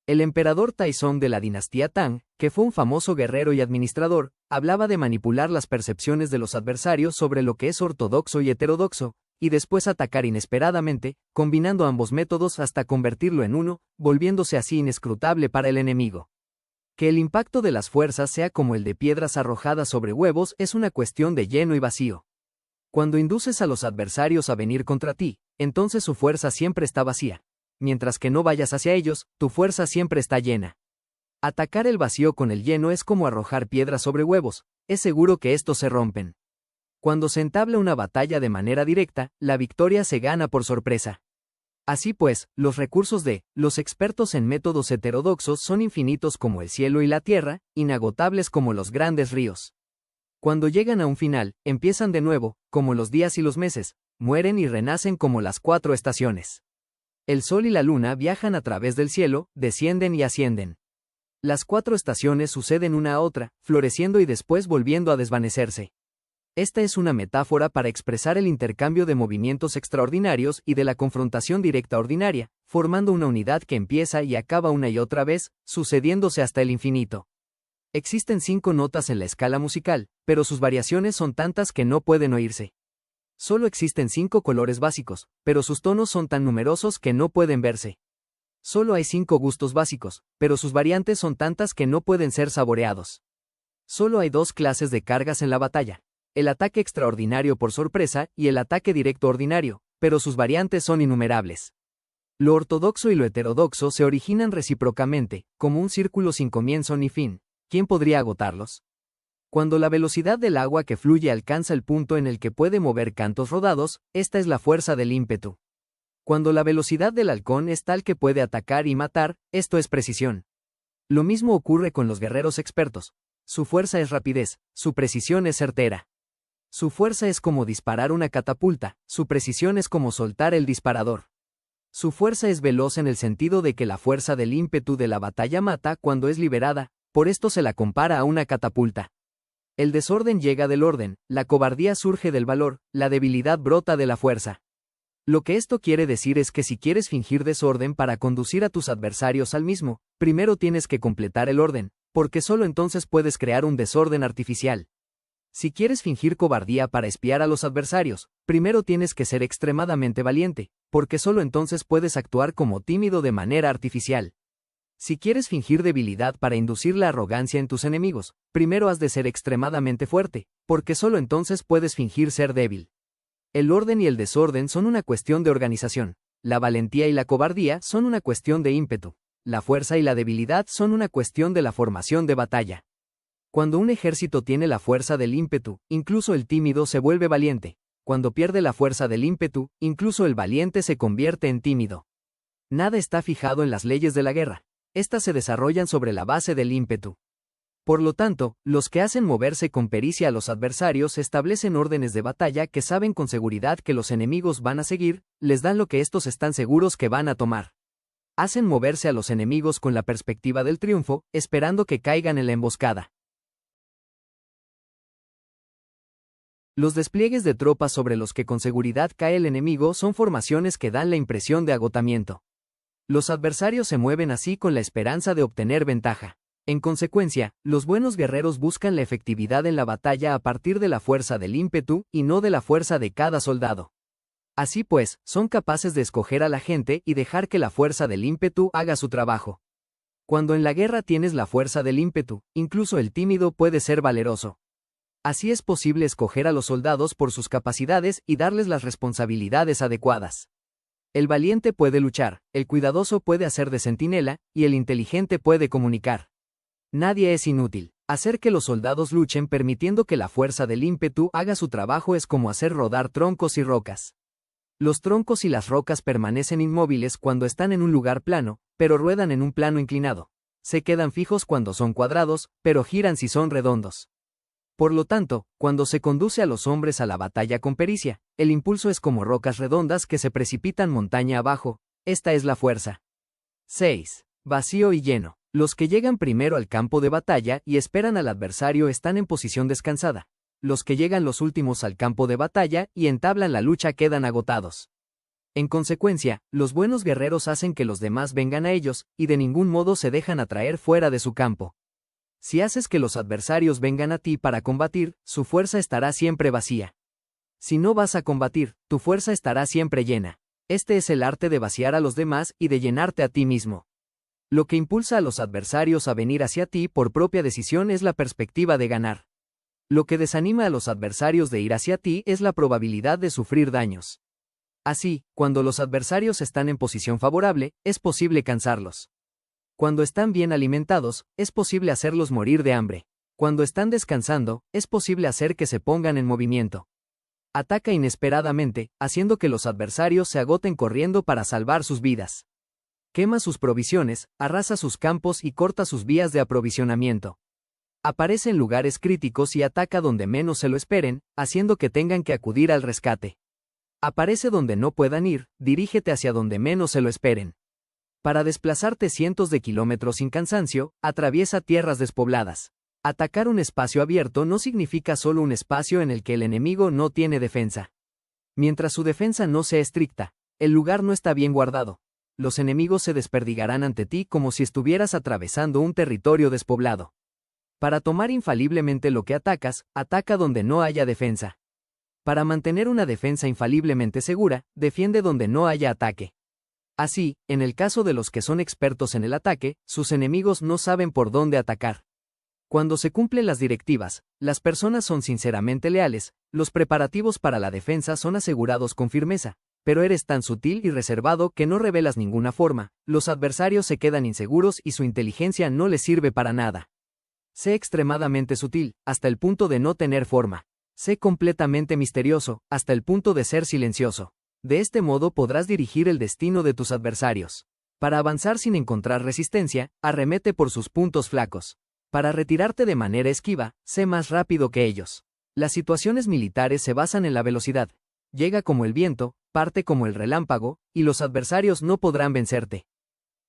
El emperador Taizong de la dinastía Tang, que fue un famoso guerrero y administrador, hablaba de manipular las percepciones de los adversarios sobre lo que es ortodoxo y heterodoxo, y después atacar inesperadamente, combinando ambos métodos hasta convertirlo en uno, volviéndose así inescrutable para el enemigo. Que el impacto de las fuerzas sea como el de piedras arrojadas sobre huevos es una cuestión de lleno y vacío. Cuando induces a los adversarios a venir contra ti, entonces su fuerza siempre está vacía. Mientras que no vayas hacia ellos, tu fuerza siempre está llena. Atacar el vacío con el lleno es como arrojar piedras sobre huevos, es seguro que estos se rompen. Cuando se entabla una batalla de manera directa, la victoria se gana por sorpresa. Así pues, los recursos de los expertos en métodos heterodoxos son infinitos como el cielo y la tierra, inagotables como los grandes ríos. Cuando llegan a un final, empiezan de nuevo, como los días y los meses, mueren y renacen como las 4 estaciones. El sol y la luna viajan a través del cielo, descienden y ascienden. Las 4 estaciones suceden una a otra, floreciendo y después volviendo a desvanecerse. Esta es una metáfora para expresar el intercambio de movimientos extraordinarios y de la confrontación directa ordinaria, formando una unidad que empieza y acaba una y otra vez, sucediéndose hasta el infinito. Existen 5 notas en la escala musical, pero sus variaciones son tantas que no pueden oírse. Solo existen 5 colores básicos, pero sus tonos son tan numerosos que no pueden verse. Solo hay 5 gustos básicos, pero sus variantes son tantas que no pueden ser saboreados. Solo hay 2 clases de cargas en la batalla: el ataque extraordinario por sorpresa y el ataque directo ordinario, pero sus variantes son innumerables. Lo ortodoxo y lo heterodoxo se originan recíprocamente, como un círculo sin comienzo ni fin. ¿Quién podría agotarlos? Cuando la velocidad del agua que fluye alcanza el punto en el que puede mover cantos rodados, esta es la fuerza del ímpetu. Cuando la velocidad del halcón es tal que puede atacar y matar, esto es precisión. Lo mismo ocurre con los guerreros expertos. Su fuerza es rapidez, su precisión es certera. Su fuerza es como disparar una catapulta, su precisión es como soltar el disparador. Su fuerza es veloz en el sentido de que la fuerza del ímpetu de la batalla mata cuando es liberada, por esto se la compara a una catapulta. El desorden llega del orden, la cobardía surge del valor, la debilidad brota de la fuerza. Lo que esto quiere decir es que si quieres fingir desorden para conducir a tus adversarios al mismo, primero tienes que completar el orden, porque solo entonces puedes crear un desorden artificial. Si quieres fingir cobardía para espiar a los adversarios, primero tienes que ser extremadamente valiente, porque solo entonces puedes actuar como tímido de manera artificial. Si quieres fingir debilidad para inducir la arrogancia en tus enemigos, primero has de ser extremadamente fuerte, porque solo entonces puedes fingir ser débil. El orden y el desorden son una cuestión de organización. La valentía y la cobardía son una cuestión de ímpetu. La fuerza y la debilidad son una cuestión de la formación de batalla. Cuando un ejército tiene la fuerza del ímpetu, incluso el tímido se vuelve valiente. Cuando pierde la fuerza del ímpetu, incluso el valiente se convierte en tímido. Nada está fijado en las leyes de la guerra. Estas se desarrollan sobre la base del ímpetu. Por lo tanto, los que hacen moverse con pericia a los adversarios establecen órdenes de batalla que saben con seguridad que los enemigos van a seguir, les dan lo que estos están seguros que van a tomar. Hacen moverse a los enemigos con la perspectiva del triunfo, esperando que caigan en la emboscada. Los despliegues de tropas sobre los que con seguridad cae el enemigo son formaciones que dan la impresión de agotamiento. Los adversarios se mueven así con la esperanza de obtener ventaja. En consecuencia, los buenos guerreros buscan la efectividad en la batalla a partir de la fuerza del ímpetu y no de la fuerza de cada soldado. Así pues, son capaces de escoger a la gente y dejar que la fuerza del ímpetu haga su trabajo. Cuando en la guerra tienes la fuerza del ímpetu, incluso el tímido puede ser valeroso. Así es posible escoger a los soldados por sus capacidades y darles las responsabilidades adecuadas. El valiente puede luchar, el cuidadoso puede hacer de centinela, y el inteligente puede comunicar. Nadie es inútil. Hacer que los soldados luchen permitiendo que la fuerza del ímpetu haga su trabajo es como hacer rodar troncos y rocas. Los troncos y las rocas permanecen inmóviles cuando están en un lugar plano, pero ruedan en un plano inclinado. Se quedan fijos cuando son cuadrados, pero giran si son redondos. Por lo tanto, cuando se conduce a los hombres a la batalla con pericia, el impulso es como rocas redondas que se precipitan montaña abajo. Esta es la fuerza. 6. Vacío y lleno. Los que llegan primero al campo de batalla y esperan al adversario están en posición descansada. Los que llegan los últimos al campo de batalla y entablan la lucha quedan agotados. En consecuencia, los buenos guerreros hacen que los demás vengan a ellos, y de ningún modo se dejan atraer fuera de su campo. Si haces que los adversarios vengan a ti para combatir, su fuerza estará siempre vacía. Si no vas a combatir, tu fuerza estará siempre llena. Este es el arte de vaciar a los demás y de llenarte a ti mismo. Lo que impulsa a los adversarios a venir hacia ti por propia decisión es la perspectiva de ganar. Lo que desanima a los adversarios de ir hacia ti es la probabilidad de sufrir daños. Así, cuando los adversarios están en posición favorable, es posible cansarlos. Cuando están bien alimentados, es posible hacerlos morir de hambre. Cuando están descansando, es posible hacer que se pongan en movimiento. Ataca inesperadamente, haciendo que los adversarios se agoten corriendo para salvar sus vidas. Quema sus provisiones, arrasa sus campos y corta sus vías de aprovisionamiento. Aparece en lugares críticos y ataca donde menos se lo esperen, haciendo que tengan que acudir al rescate. Aparece donde no puedan ir, dirígete hacia donde menos se lo esperen. Para desplazarte cientos de kilómetros sin cansancio, atraviesa tierras despobladas. Atacar un espacio abierto no significa solo un espacio en el que el enemigo no tiene defensa. Mientras su defensa no sea estricta, el lugar no está bien guardado. Los enemigos se desperdigarán ante ti como si estuvieras atravesando un territorio despoblado. Para tomar infaliblemente lo que atacas, ataca donde no haya defensa. Para mantener una defensa infaliblemente segura, defiende donde no haya ataque. Así, en el caso de los que son expertos en el ataque, sus enemigos no saben por dónde atacar. Cuando se cumplen las directivas, las personas son sinceramente leales, los preparativos para la defensa son asegurados con firmeza, pero eres tan sutil y reservado que no revelas ninguna forma, los adversarios se quedan inseguros y su inteligencia no les sirve para nada. Sé extremadamente sutil, hasta el punto de no tener forma. Sé completamente misterioso, hasta el punto de ser silencioso. De este modo podrás dirigir el destino de tus adversarios. Para avanzar sin encontrar resistencia, arremete por sus puntos flacos. Para retirarte de manera esquiva, sé más rápido que ellos. Las situaciones militares se basan en la velocidad. Llega como el viento, parte como el relámpago, y los adversarios no podrán vencerte.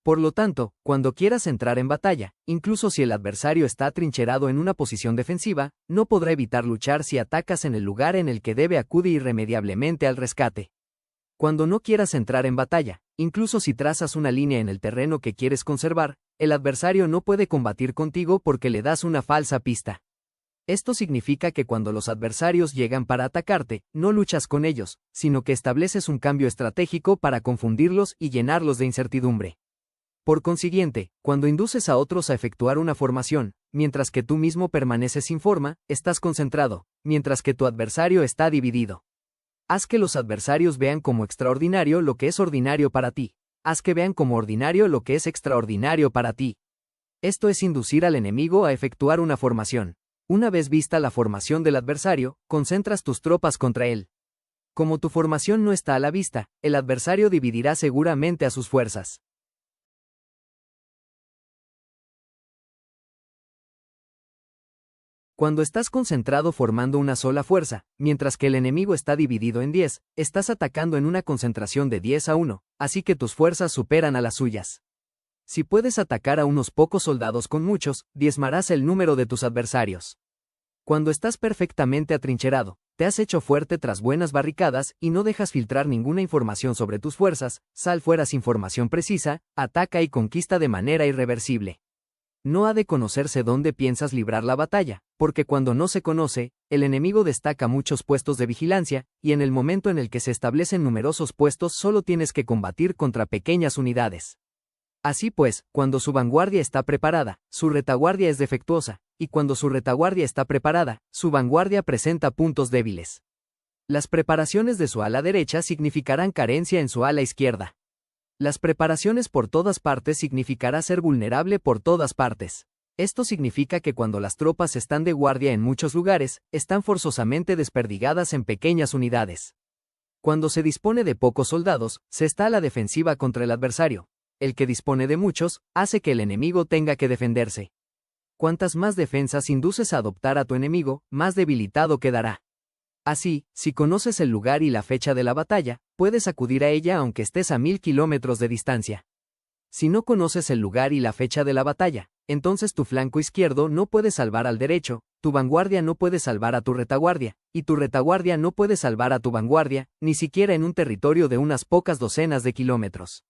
Por lo tanto, cuando quieras entrar en batalla, incluso si el adversario está atrincherado en una posición defensiva, no podrá evitar luchar si atacas en el lugar en el que debe acudir irremediablemente al rescate. Cuando no quieras entrar en batalla, incluso si trazas una línea en el terreno que quieres conservar, el adversario no puede combatir contigo porque le das una falsa pista. Esto significa que cuando los adversarios llegan para atacarte, no luchas con ellos, sino que estableces un cambio estratégico para confundirlos y llenarlos de incertidumbre. Por consiguiente, cuando induces a otros a efectuar una formación, mientras que tú mismo permaneces sin forma, estás concentrado, mientras que tu adversario está dividido. Haz que los adversarios vean como extraordinario lo que es ordinario para ti. Haz que vean como ordinario lo que es extraordinario para ti. Esto es inducir al enemigo a efectuar una formación. Una vez vista la formación del adversario, concentras tus tropas contra él. Como tu formación no está a la vista, el adversario dividirá seguramente a sus fuerzas. Cuando estás concentrado formando una sola fuerza, mientras que el enemigo está dividido en 10, estás atacando en una concentración de 10-1, así que tus fuerzas superan a las suyas. Si puedes atacar a unos pocos soldados con muchos, diezmarás el número de tus adversarios. Cuando estás perfectamente atrincherado, te has hecho fuerte tras buenas barricadas y no dejas filtrar ninguna información sobre tus fuerzas, sal fuera sin información precisa, ataca y conquista de manera irreversible. No ha de conocerse dónde piensas librar la batalla, porque cuando no se conoce, el enemigo destaca muchos puestos de vigilancia, y en el momento en el que se establecen numerosos puestos solo tienes que combatir contra pequeñas unidades. Así pues, cuando su vanguardia está preparada, su retaguardia es defectuosa, y cuando su retaguardia está preparada, su vanguardia presenta puntos débiles. Las preparaciones de su ala derecha significarán carencia en su ala izquierda. Las preparaciones por todas partes significará ser vulnerable por todas partes. Esto significa que cuando las tropas están de guardia en muchos lugares, están forzosamente desperdigadas en pequeñas unidades. Cuando se dispone de pocos soldados, se está a la defensiva contra el adversario. El que dispone de muchos, hace que el enemigo tenga que defenderse. Cuantas más defensas induces a adoptar a tu enemigo, más debilitado quedará. Así, si conoces el lugar y la fecha de la batalla, puedes acudir a ella aunque estés a 1000 kilómetros de distancia. Si no conoces el lugar y la fecha de la batalla, entonces tu flanco izquierdo no puede salvar al derecho, tu vanguardia no puede salvar a tu retaguardia, y tu retaguardia no puede salvar a tu vanguardia, ni siquiera en un territorio de unas pocas docenas de kilómetros.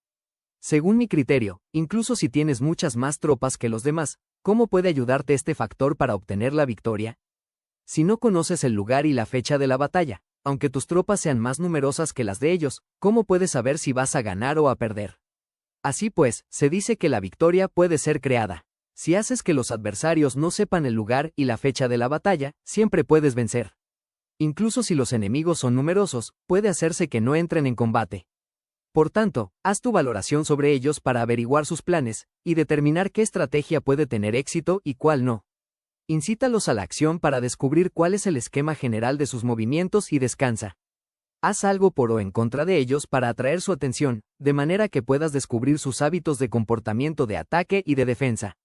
Según mi criterio, incluso si tienes muchas más tropas que los demás, ¿cómo puede ayudarte este factor para obtener la victoria? Si no conoces el lugar y la fecha de la batalla, aunque tus tropas sean más numerosas que las de ellos, ¿cómo puedes saber si vas a ganar o a perder? Así pues, se dice que la victoria puede ser creada. Si haces que los adversarios no sepan el lugar y la fecha de la batalla, siempre puedes vencer. Incluso si los enemigos son numerosos, puede hacerse que no entren en combate. Por tanto, haz tu valoración sobre ellos para averiguar sus planes, y determinar qué estrategia puede tener éxito y cuál no. Incítalos a la acción para descubrir cuál es el esquema general de sus movimientos y descansa. Haz algo por o en contra de ellos para atraer su atención, de manera que puedas descubrir sus hábitos de comportamiento de ataque y de defensa.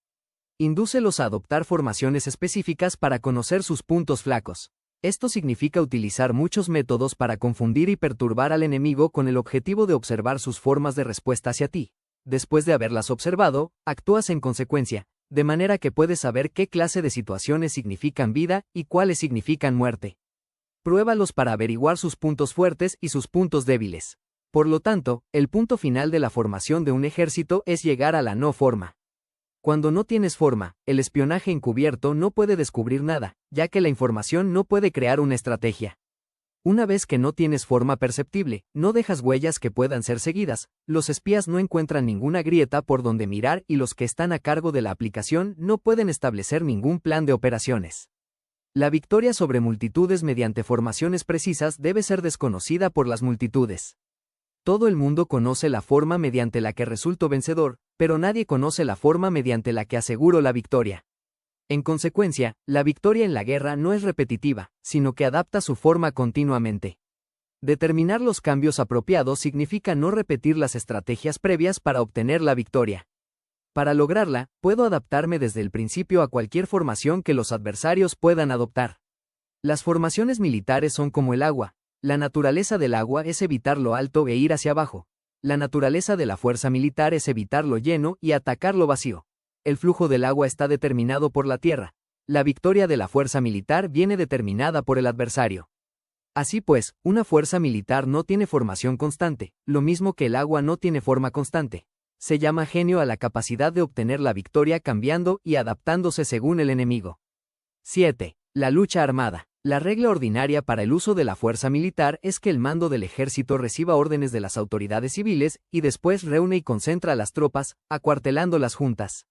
Indúcelos a adoptar formaciones específicas para conocer sus puntos flacos. Esto significa utilizar muchos métodos para confundir y perturbar al enemigo con el objetivo de observar sus formas de respuesta hacia ti. Después de haberlas observado, actúas en consecuencia, de manera que puedes saber qué clase de situaciones significan vida y cuáles significan muerte. Pruébalos para averiguar sus puntos fuertes y sus puntos débiles. Por lo tanto, el punto final de la formación de un ejército es llegar a la no forma. Cuando no tienes forma, el espionaje encubierto no puede descubrir nada, ya que la información no puede crear una estrategia. Una vez que no tienes forma perceptible, no dejas huellas que puedan ser seguidas, los espías no encuentran ninguna grieta por donde mirar y los que están a cargo de la aplicación no pueden establecer ningún plan de operaciones. La victoria sobre multitudes mediante formaciones precisas debe ser desconocida por las multitudes. Todo el mundo conoce la forma mediante la que resulto vencedor, pero nadie conoce la forma mediante la que aseguro la victoria. En consecuencia, la victoria en la guerra no es repetitiva, sino que adapta su forma continuamente. Determinar los cambios apropiados significa no repetir las estrategias previas para obtener la victoria. Para lograrla, puedo adaptarme desde el principio a cualquier formación que los adversarios puedan adoptar. Las formaciones militares son como el agua. La naturaleza del agua es evitar lo alto e ir hacia abajo. La naturaleza de la fuerza militar es evitar lo lleno y atacar lo vacío. El flujo del agua está determinado por la tierra. La victoria de la fuerza militar viene determinada por el adversario. Así pues, una fuerza militar no tiene formación constante, lo mismo que el agua no tiene forma constante. Se llama genio a la capacidad de obtener la victoria cambiando y adaptándose según el enemigo. 7. La lucha armada. La regla ordinaria para el uso de la fuerza militar es que el mando del ejército reciba órdenes de las autoridades civiles y después reúne y concentra a las tropas, acuartelándolas juntas.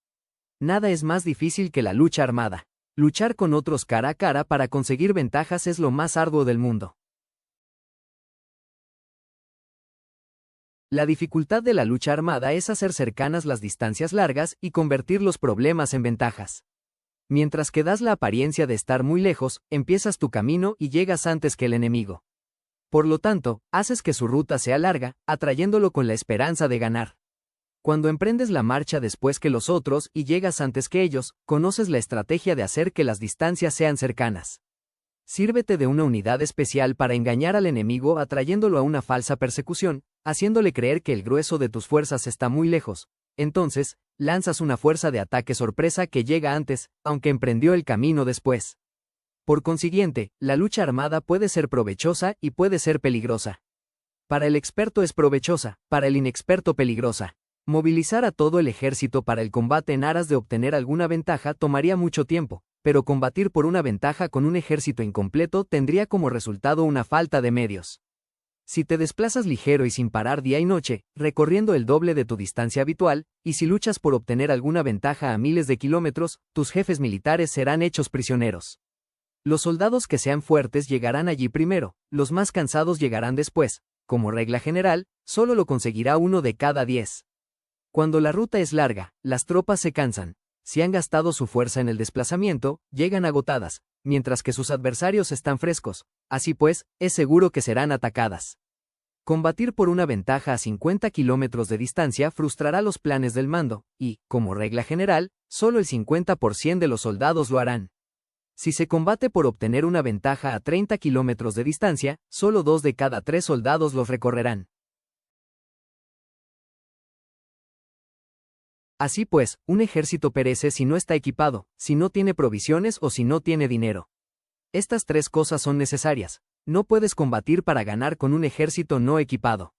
Nada es más difícil que la lucha armada. Luchar con otros cara a cara para conseguir ventajas es lo más arduo del mundo. La dificultad de la lucha armada es hacer cercanas las distancias largas y convertir los problemas en ventajas. Mientras que das la apariencia de estar muy lejos, empiezas tu camino y llegas antes que el enemigo. Por lo tanto, haces que su ruta sea larga, atrayéndolo con la esperanza de ganar. Cuando emprendes la marcha después que los otros y llegas antes que ellos, conoces la estrategia de hacer que las distancias sean cercanas. Sírvete de una unidad especial para engañar al enemigo atrayéndolo a una falsa persecución, haciéndole creer que el grueso de tus fuerzas está muy lejos. Entonces, lanzas una fuerza de ataque sorpresa que llega antes, aunque emprendió el camino después. Por consiguiente, la lucha armada puede ser provechosa y puede ser peligrosa. Para el experto es provechosa, para el inexperto peligrosa. Movilizar a todo el ejército para el combate en aras de obtener alguna ventaja tomaría mucho tiempo, pero combatir por una ventaja con un ejército incompleto tendría como resultado una falta de medios. Si te desplazas ligero y sin parar día y noche, recorriendo el doble de tu distancia habitual, y si luchas por obtener alguna ventaja a miles de kilómetros, tus jefes militares serán hechos prisioneros. Los soldados que sean fuertes llegarán allí primero, los más cansados llegarán después. Como regla general, solo lo conseguirá 1 de cada 10. Cuando la ruta es larga, las tropas se cansan. Si han gastado su fuerza en el desplazamiento, llegan agotadas, mientras que sus adversarios están frescos. Así pues, es seguro que serán atacadas. Combatir por una ventaja a 50 kilómetros de distancia frustrará los planes del mando, y, como regla general, solo el 50% de los soldados lo harán. Si se combate por obtener una ventaja a 30 kilómetros de distancia, solo 2 de cada 3 soldados los recorrerán. Así pues, un ejército perece si no está equipado, si no tiene provisiones o si no tiene dinero. Estas 3 cosas son necesarias. No puedes combatir para ganar con un ejército no equipado.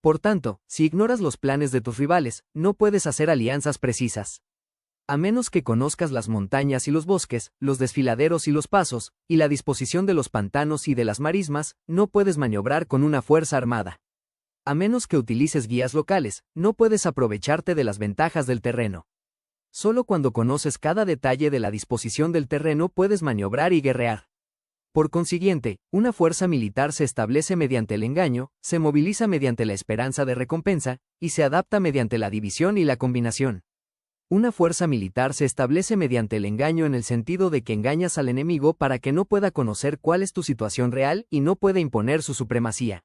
Por tanto, si ignoras los planes de tus rivales, no puedes hacer alianzas precisas. A menos que conozcas las montañas y los bosques, los desfiladeros y los pasos, y la disposición de los pantanos y de las marismas, no puedes maniobrar con una fuerza armada. A menos que utilices guías locales, no puedes aprovecharte de las ventajas del terreno. Solo cuando conoces cada detalle de la disposición del terreno puedes maniobrar y guerrear. Por consiguiente, una fuerza militar se establece mediante el engaño, se moviliza mediante la esperanza de recompensa, y se adapta mediante la división y la combinación. Una fuerza militar se establece mediante el engaño en el sentido de que engañas al enemigo para que no pueda conocer cuál es tu situación real y no pueda imponer su supremacía.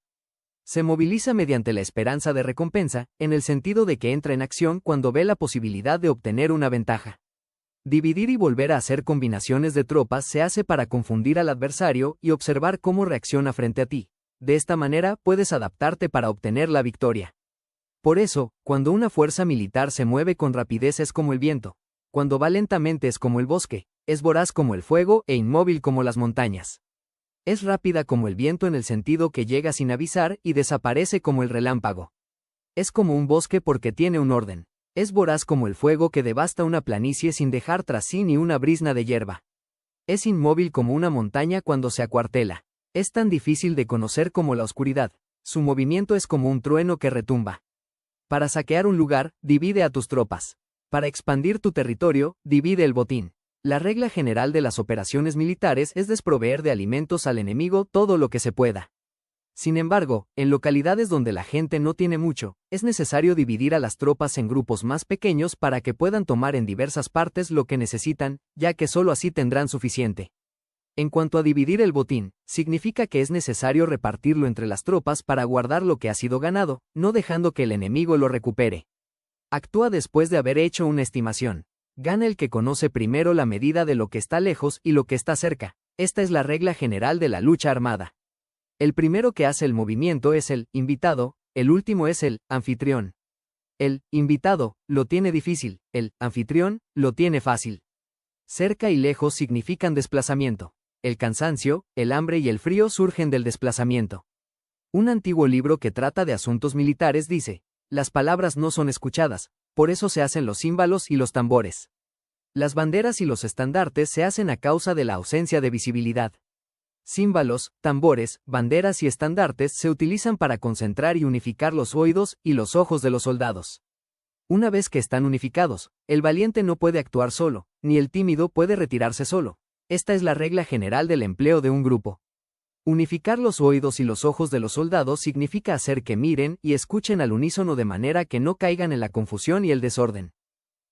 Se moviliza mediante la esperanza de recompensa, en el sentido de que entra en acción cuando ve la posibilidad de obtener una ventaja. Dividir y volver a hacer combinaciones de tropas se hace para confundir al adversario y observar cómo reacciona frente a ti. De esta manera puedes adaptarte para obtener la victoria. Por eso, cuando una fuerza militar se mueve con rapidez es como el viento. Cuando va lentamente es como el bosque, es voraz como el fuego e inmóvil como las montañas. Es rápida como el viento en el sentido que llega sin avisar y desaparece como el relámpago. Es como un bosque porque tiene un orden. Es voraz como el fuego que devasta una planicie sin dejar tras sí ni una brizna de hierba. Es inmóvil como una montaña cuando se acuartela. Es tan difícil de conocer como la oscuridad. Su movimiento es como un trueno que retumba. Para saquear un lugar, divide a tus tropas. Para expandir tu territorio, divide el botín. La regla general de las operaciones militares es desproveer de alimentos al enemigo todo lo que se pueda. Sin embargo, en localidades donde la gente no tiene mucho, es necesario dividir a las tropas en grupos más pequeños para que puedan tomar en diversas partes lo que necesitan, ya que solo así tendrán suficiente. En cuanto a dividir el botín, significa que es necesario repartirlo entre las tropas para guardar lo que ha sido ganado, no dejando que el enemigo lo recupere. Actúa después de haber hecho una estimación. Gana el que conoce primero la medida de lo que está lejos y lo que está cerca. Esta es la regla general de la lucha armada. El primero que hace el movimiento es el invitado, el último es el anfitrión. El invitado lo tiene difícil, el anfitrión lo tiene fácil. Cerca y lejos significan desplazamiento. El cansancio, el hambre y el frío surgen del desplazamiento. Un antiguo libro que trata de asuntos militares dice: las palabras no son escuchadas, por eso se hacen los címbalos y los tambores. Las banderas y los estandartes se hacen a causa de la ausencia de visibilidad. Címbalos, tambores, banderas y estandartes se utilizan para concentrar y unificar los oídos y los ojos de los soldados. Una vez que están unificados, el valiente no puede actuar solo, ni el tímido puede retirarse solo. Esta es la regla general del empleo de un grupo. Unificar los oídos y los ojos de los soldados significa hacer que miren y escuchen al unísono de manera que no caigan en la confusión y el desorden.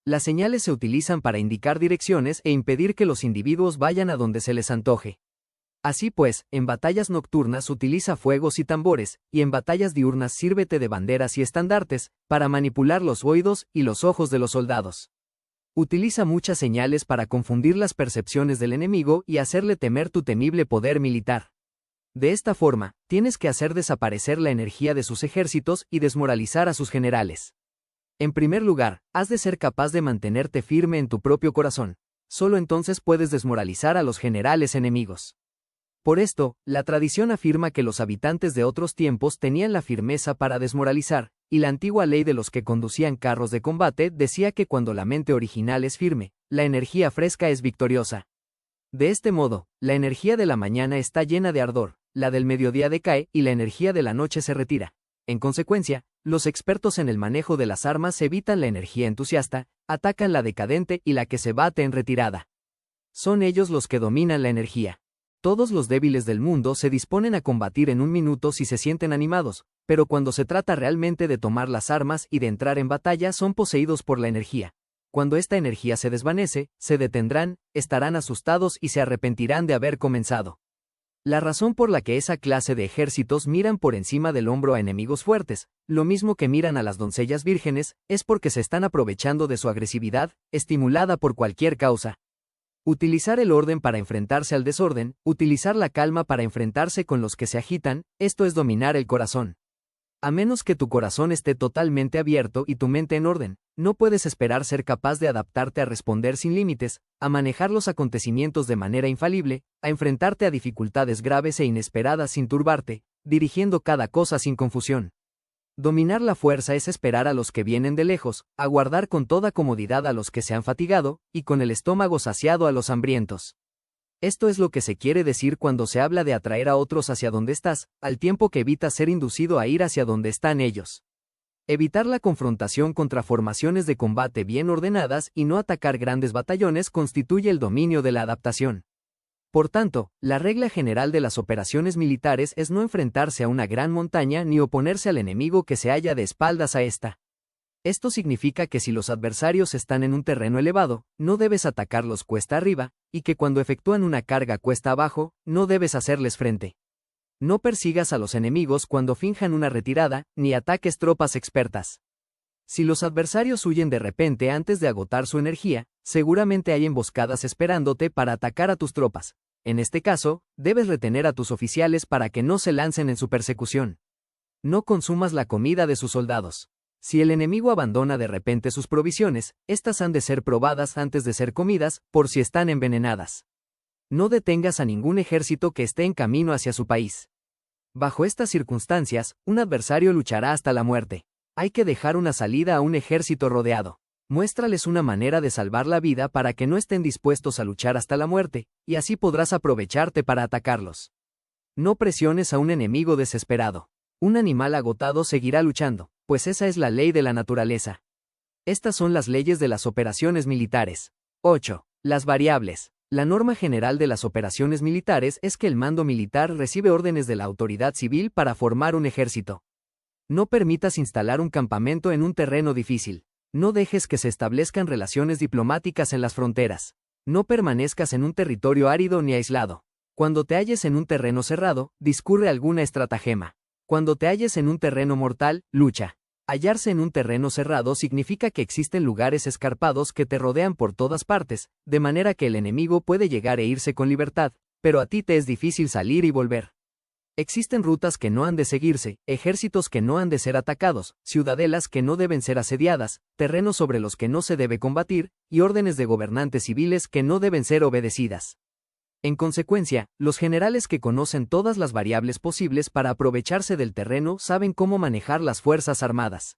Las señales se utilizan para indicar direcciones e impedir que los individuos vayan a donde se les antoje. Así pues, en batallas nocturnas utiliza fuegos y tambores, y en batallas diurnas sírvete de banderas y estandartes, para manipular los oídos y los ojos de los soldados. Utiliza muchas señales para confundir las percepciones del enemigo y hacerle temer tu temible poder militar. De esta forma, tienes que hacer desaparecer la energía de sus ejércitos y desmoralizar a sus generales. En primer lugar, has de ser capaz de mantenerte firme en tu propio corazón. solo entonces puedes desmoralizar a los generales enemigos. Por esto, la tradición afirma que los habitantes de otros tiempos tenían la firmeza para desmoralizar, y la antigua ley de los que conducían carros de combate decía que cuando la mente original es firme, la energía fresca es victoriosa. De este modo, la energía de la mañana está llena de ardor, la del mediodía decae y la energía de la noche se retira. En consecuencia, los expertos en el manejo de las armas evitan la energía entusiasta, atacan la decadente y la que se bate en retirada. Son ellos los que dominan la energía. Todos los débiles del mundo se disponen a combatir en un minuto si se sienten animados, pero cuando se trata realmente de tomar las armas y de entrar en batalla son poseídos por la energía. Cuando esta energía se desvanece, se detendrán, estarán asustados y se arrepentirán de haber comenzado. La razón por la que esa clase de ejércitos miran por encima del hombro a enemigos fuertes, lo mismo que miran a las doncellas vírgenes, es porque se están aprovechando de su agresividad, estimulada por cualquier causa. Utilizar el orden para enfrentarse al desorden, utilizar la calma para enfrentarse con los que se agitan, esto es dominar el corazón. A menos que tu corazón esté totalmente abierto y tu mente en orden, no puedes esperar ser capaz de adaptarte a responder sin límites, a manejar los acontecimientos de manera infalible, a enfrentarte a dificultades graves e inesperadas sin turbarte, dirigiendo cada cosa sin confusión. Dominar la fuerza es esperar a los que vienen de lejos, aguardar con toda comodidad a los que se han fatigado, y con el estómago saciado a los hambrientos. Esto es lo que se quiere decir cuando se habla de atraer a otros hacia donde estás, al tiempo que evitas ser inducido a ir hacia donde están ellos. Evitar la confrontación contra formaciones de combate bien ordenadas y no atacar grandes batallones constituye el dominio de la adaptación. Por tanto, la regla general de las operaciones militares es no enfrentarse a una gran montaña ni oponerse al enemigo que se halla de espaldas a esta. Esto significa que si los adversarios están en un terreno elevado, no debes atacarlos cuesta arriba, y que cuando efectúan una carga cuesta abajo, no debes hacerles frente. No persigas a los enemigos cuando finjan una retirada, ni ataques tropas expertas. Si los adversarios huyen de repente antes de agotar su energía, seguramente hay emboscadas esperándote para atacar a tus tropas. En este caso, debes retener a tus oficiales para que no se lancen en su persecución. No consumas la comida de sus soldados. Si el enemigo abandona de repente sus provisiones, estas han de ser probadas antes de ser comidas, por si están envenenadas. No detengas a ningún ejército que esté en camino hacia su país. Bajo estas circunstancias, un adversario luchará hasta la muerte. Hay que dejar una salida a un ejército rodeado. Muéstrales una manera de salvar la vida para que no estén dispuestos a luchar hasta la muerte, y así podrás aprovecharte para atacarlos. No presiones a un enemigo desesperado. Un animal agotado seguirá luchando, pues esa es la ley de la naturaleza. Estas son las leyes de las operaciones militares. 8. Las variables. La norma general de las operaciones militares es que el mando militar recibe órdenes de la autoridad civil para formar un ejército. No permitas instalar un campamento en un terreno difícil. No dejes que se establezcan relaciones diplomáticas en las fronteras. No permanezcas en un territorio árido ni aislado. Cuando te halles en un terreno cerrado, discurre alguna estratagema. Cuando te halles en un terreno mortal, lucha. Hallarse en un terreno cerrado significa que existen lugares escarpados que te rodean por todas partes, de manera que el enemigo puede llegar e irse con libertad, pero a ti te es difícil salir y volver. Existen rutas que no han de seguirse, ejércitos que no han de ser atacados, ciudadelas que no deben ser asediadas, terrenos sobre los que no se debe combatir, y órdenes de gobernantes civiles que no deben ser obedecidas. En consecuencia, los generales que conocen todas las variables posibles para aprovecharse del terreno saben cómo manejar las fuerzas armadas.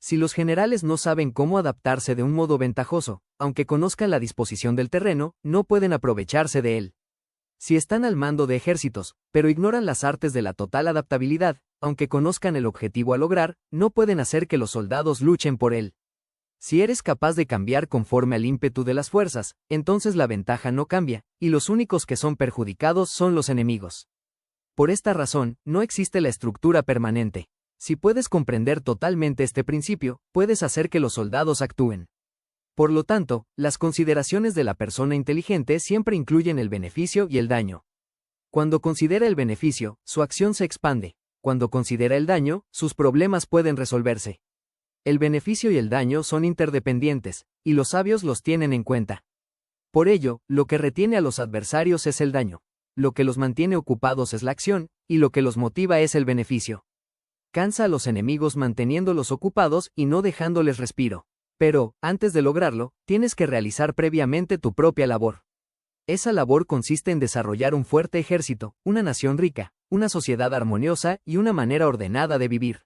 Si los generales no saben cómo adaptarse de un modo ventajoso, aunque conozcan la disposición del terreno, no pueden aprovecharse de él. Si están al mando de ejércitos, pero ignoran las artes de la total adaptabilidad, aunque conozcan el objetivo a lograr, no pueden hacer que los soldados luchen por él. Si eres capaz de cambiar conforme al ímpetu de las fuerzas, entonces la ventaja no cambia, y los únicos que son perjudicados son los enemigos. Por esta razón, no existe la estructura permanente. Si puedes comprender totalmente este principio, puedes hacer que los soldados actúen. Por lo tanto, las consideraciones de la persona inteligente siempre incluyen el beneficio y el daño. Cuando considera el beneficio, su acción se expande. Cuando considera el daño, sus problemas pueden resolverse. El beneficio y el daño son interdependientes, y los sabios los tienen en cuenta. Por ello, lo que retiene a los adversarios es el daño. Lo que los mantiene ocupados es la acción, y lo que los motiva es el beneficio. Cansa a los enemigos manteniéndolos ocupados y no dejándoles respiro. Pero, antes de lograrlo, tienes que realizar previamente tu propia labor. Esa labor consiste en desarrollar un fuerte ejército, una nación rica, una sociedad armoniosa y una manera ordenada de vivir.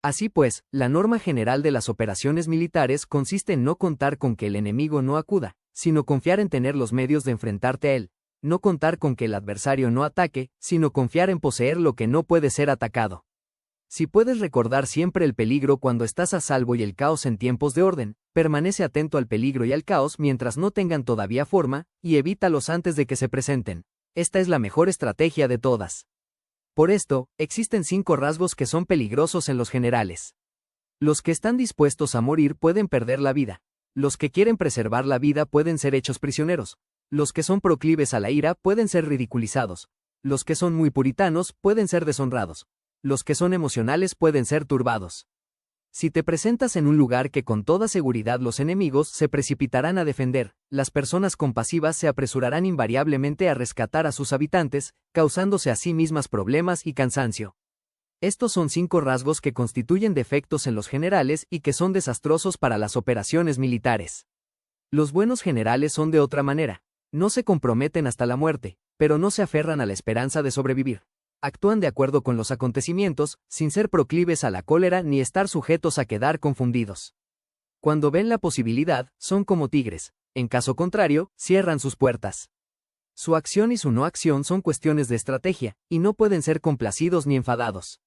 Así pues, la norma general de las operaciones militares consiste en no contar con que el enemigo no acuda, sino confiar en tener los medios de enfrentarte a él. No contar con que el adversario no ataque, sino confiar en poseer lo que no puede ser atacado. Si puedes recordar siempre el peligro cuando estás a salvo y el caos en tiempos de orden, permanece atento al peligro y al caos mientras no tengan todavía forma, y evítalos antes de que se presenten. Esta es la mejor estrategia de todas. Por esto, existen 5 rasgos que son peligrosos en los generales. Los que están dispuestos a morir pueden perder la vida. Los que quieren preservar la vida pueden ser hechos prisioneros. Los que son proclives a la ira pueden ser ridiculizados. Los que son muy puritanos pueden ser deshonrados. Los que son emocionales pueden ser turbados. Si te presentas en un lugar que con toda seguridad los enemigos se precipitarán a defender, las personas compasivas se apresurarán invariablemente a rescatar a sus habitantes, causándose a sí mismas problemas y cansancio. Estos son 5 rasgos que constituyen defectos en los generales y que son desastrosos para las operaciones militares. Los buenos generales son de otra manera. No se comprometen hasta la muerte, pero no se aferran a la esperanza de sobrevivir. Actúan de acuerdo con los acontecimientos, sin ser proclives a la cólera ni estar sujetos a quedar confundidos. Cuando ven la posibilidad, son como tigres. En caso contrario, cierran sus puertas. Su acción y su no acción son cuestiones de estrategia, y no pueden ser complacidos ni enfadados.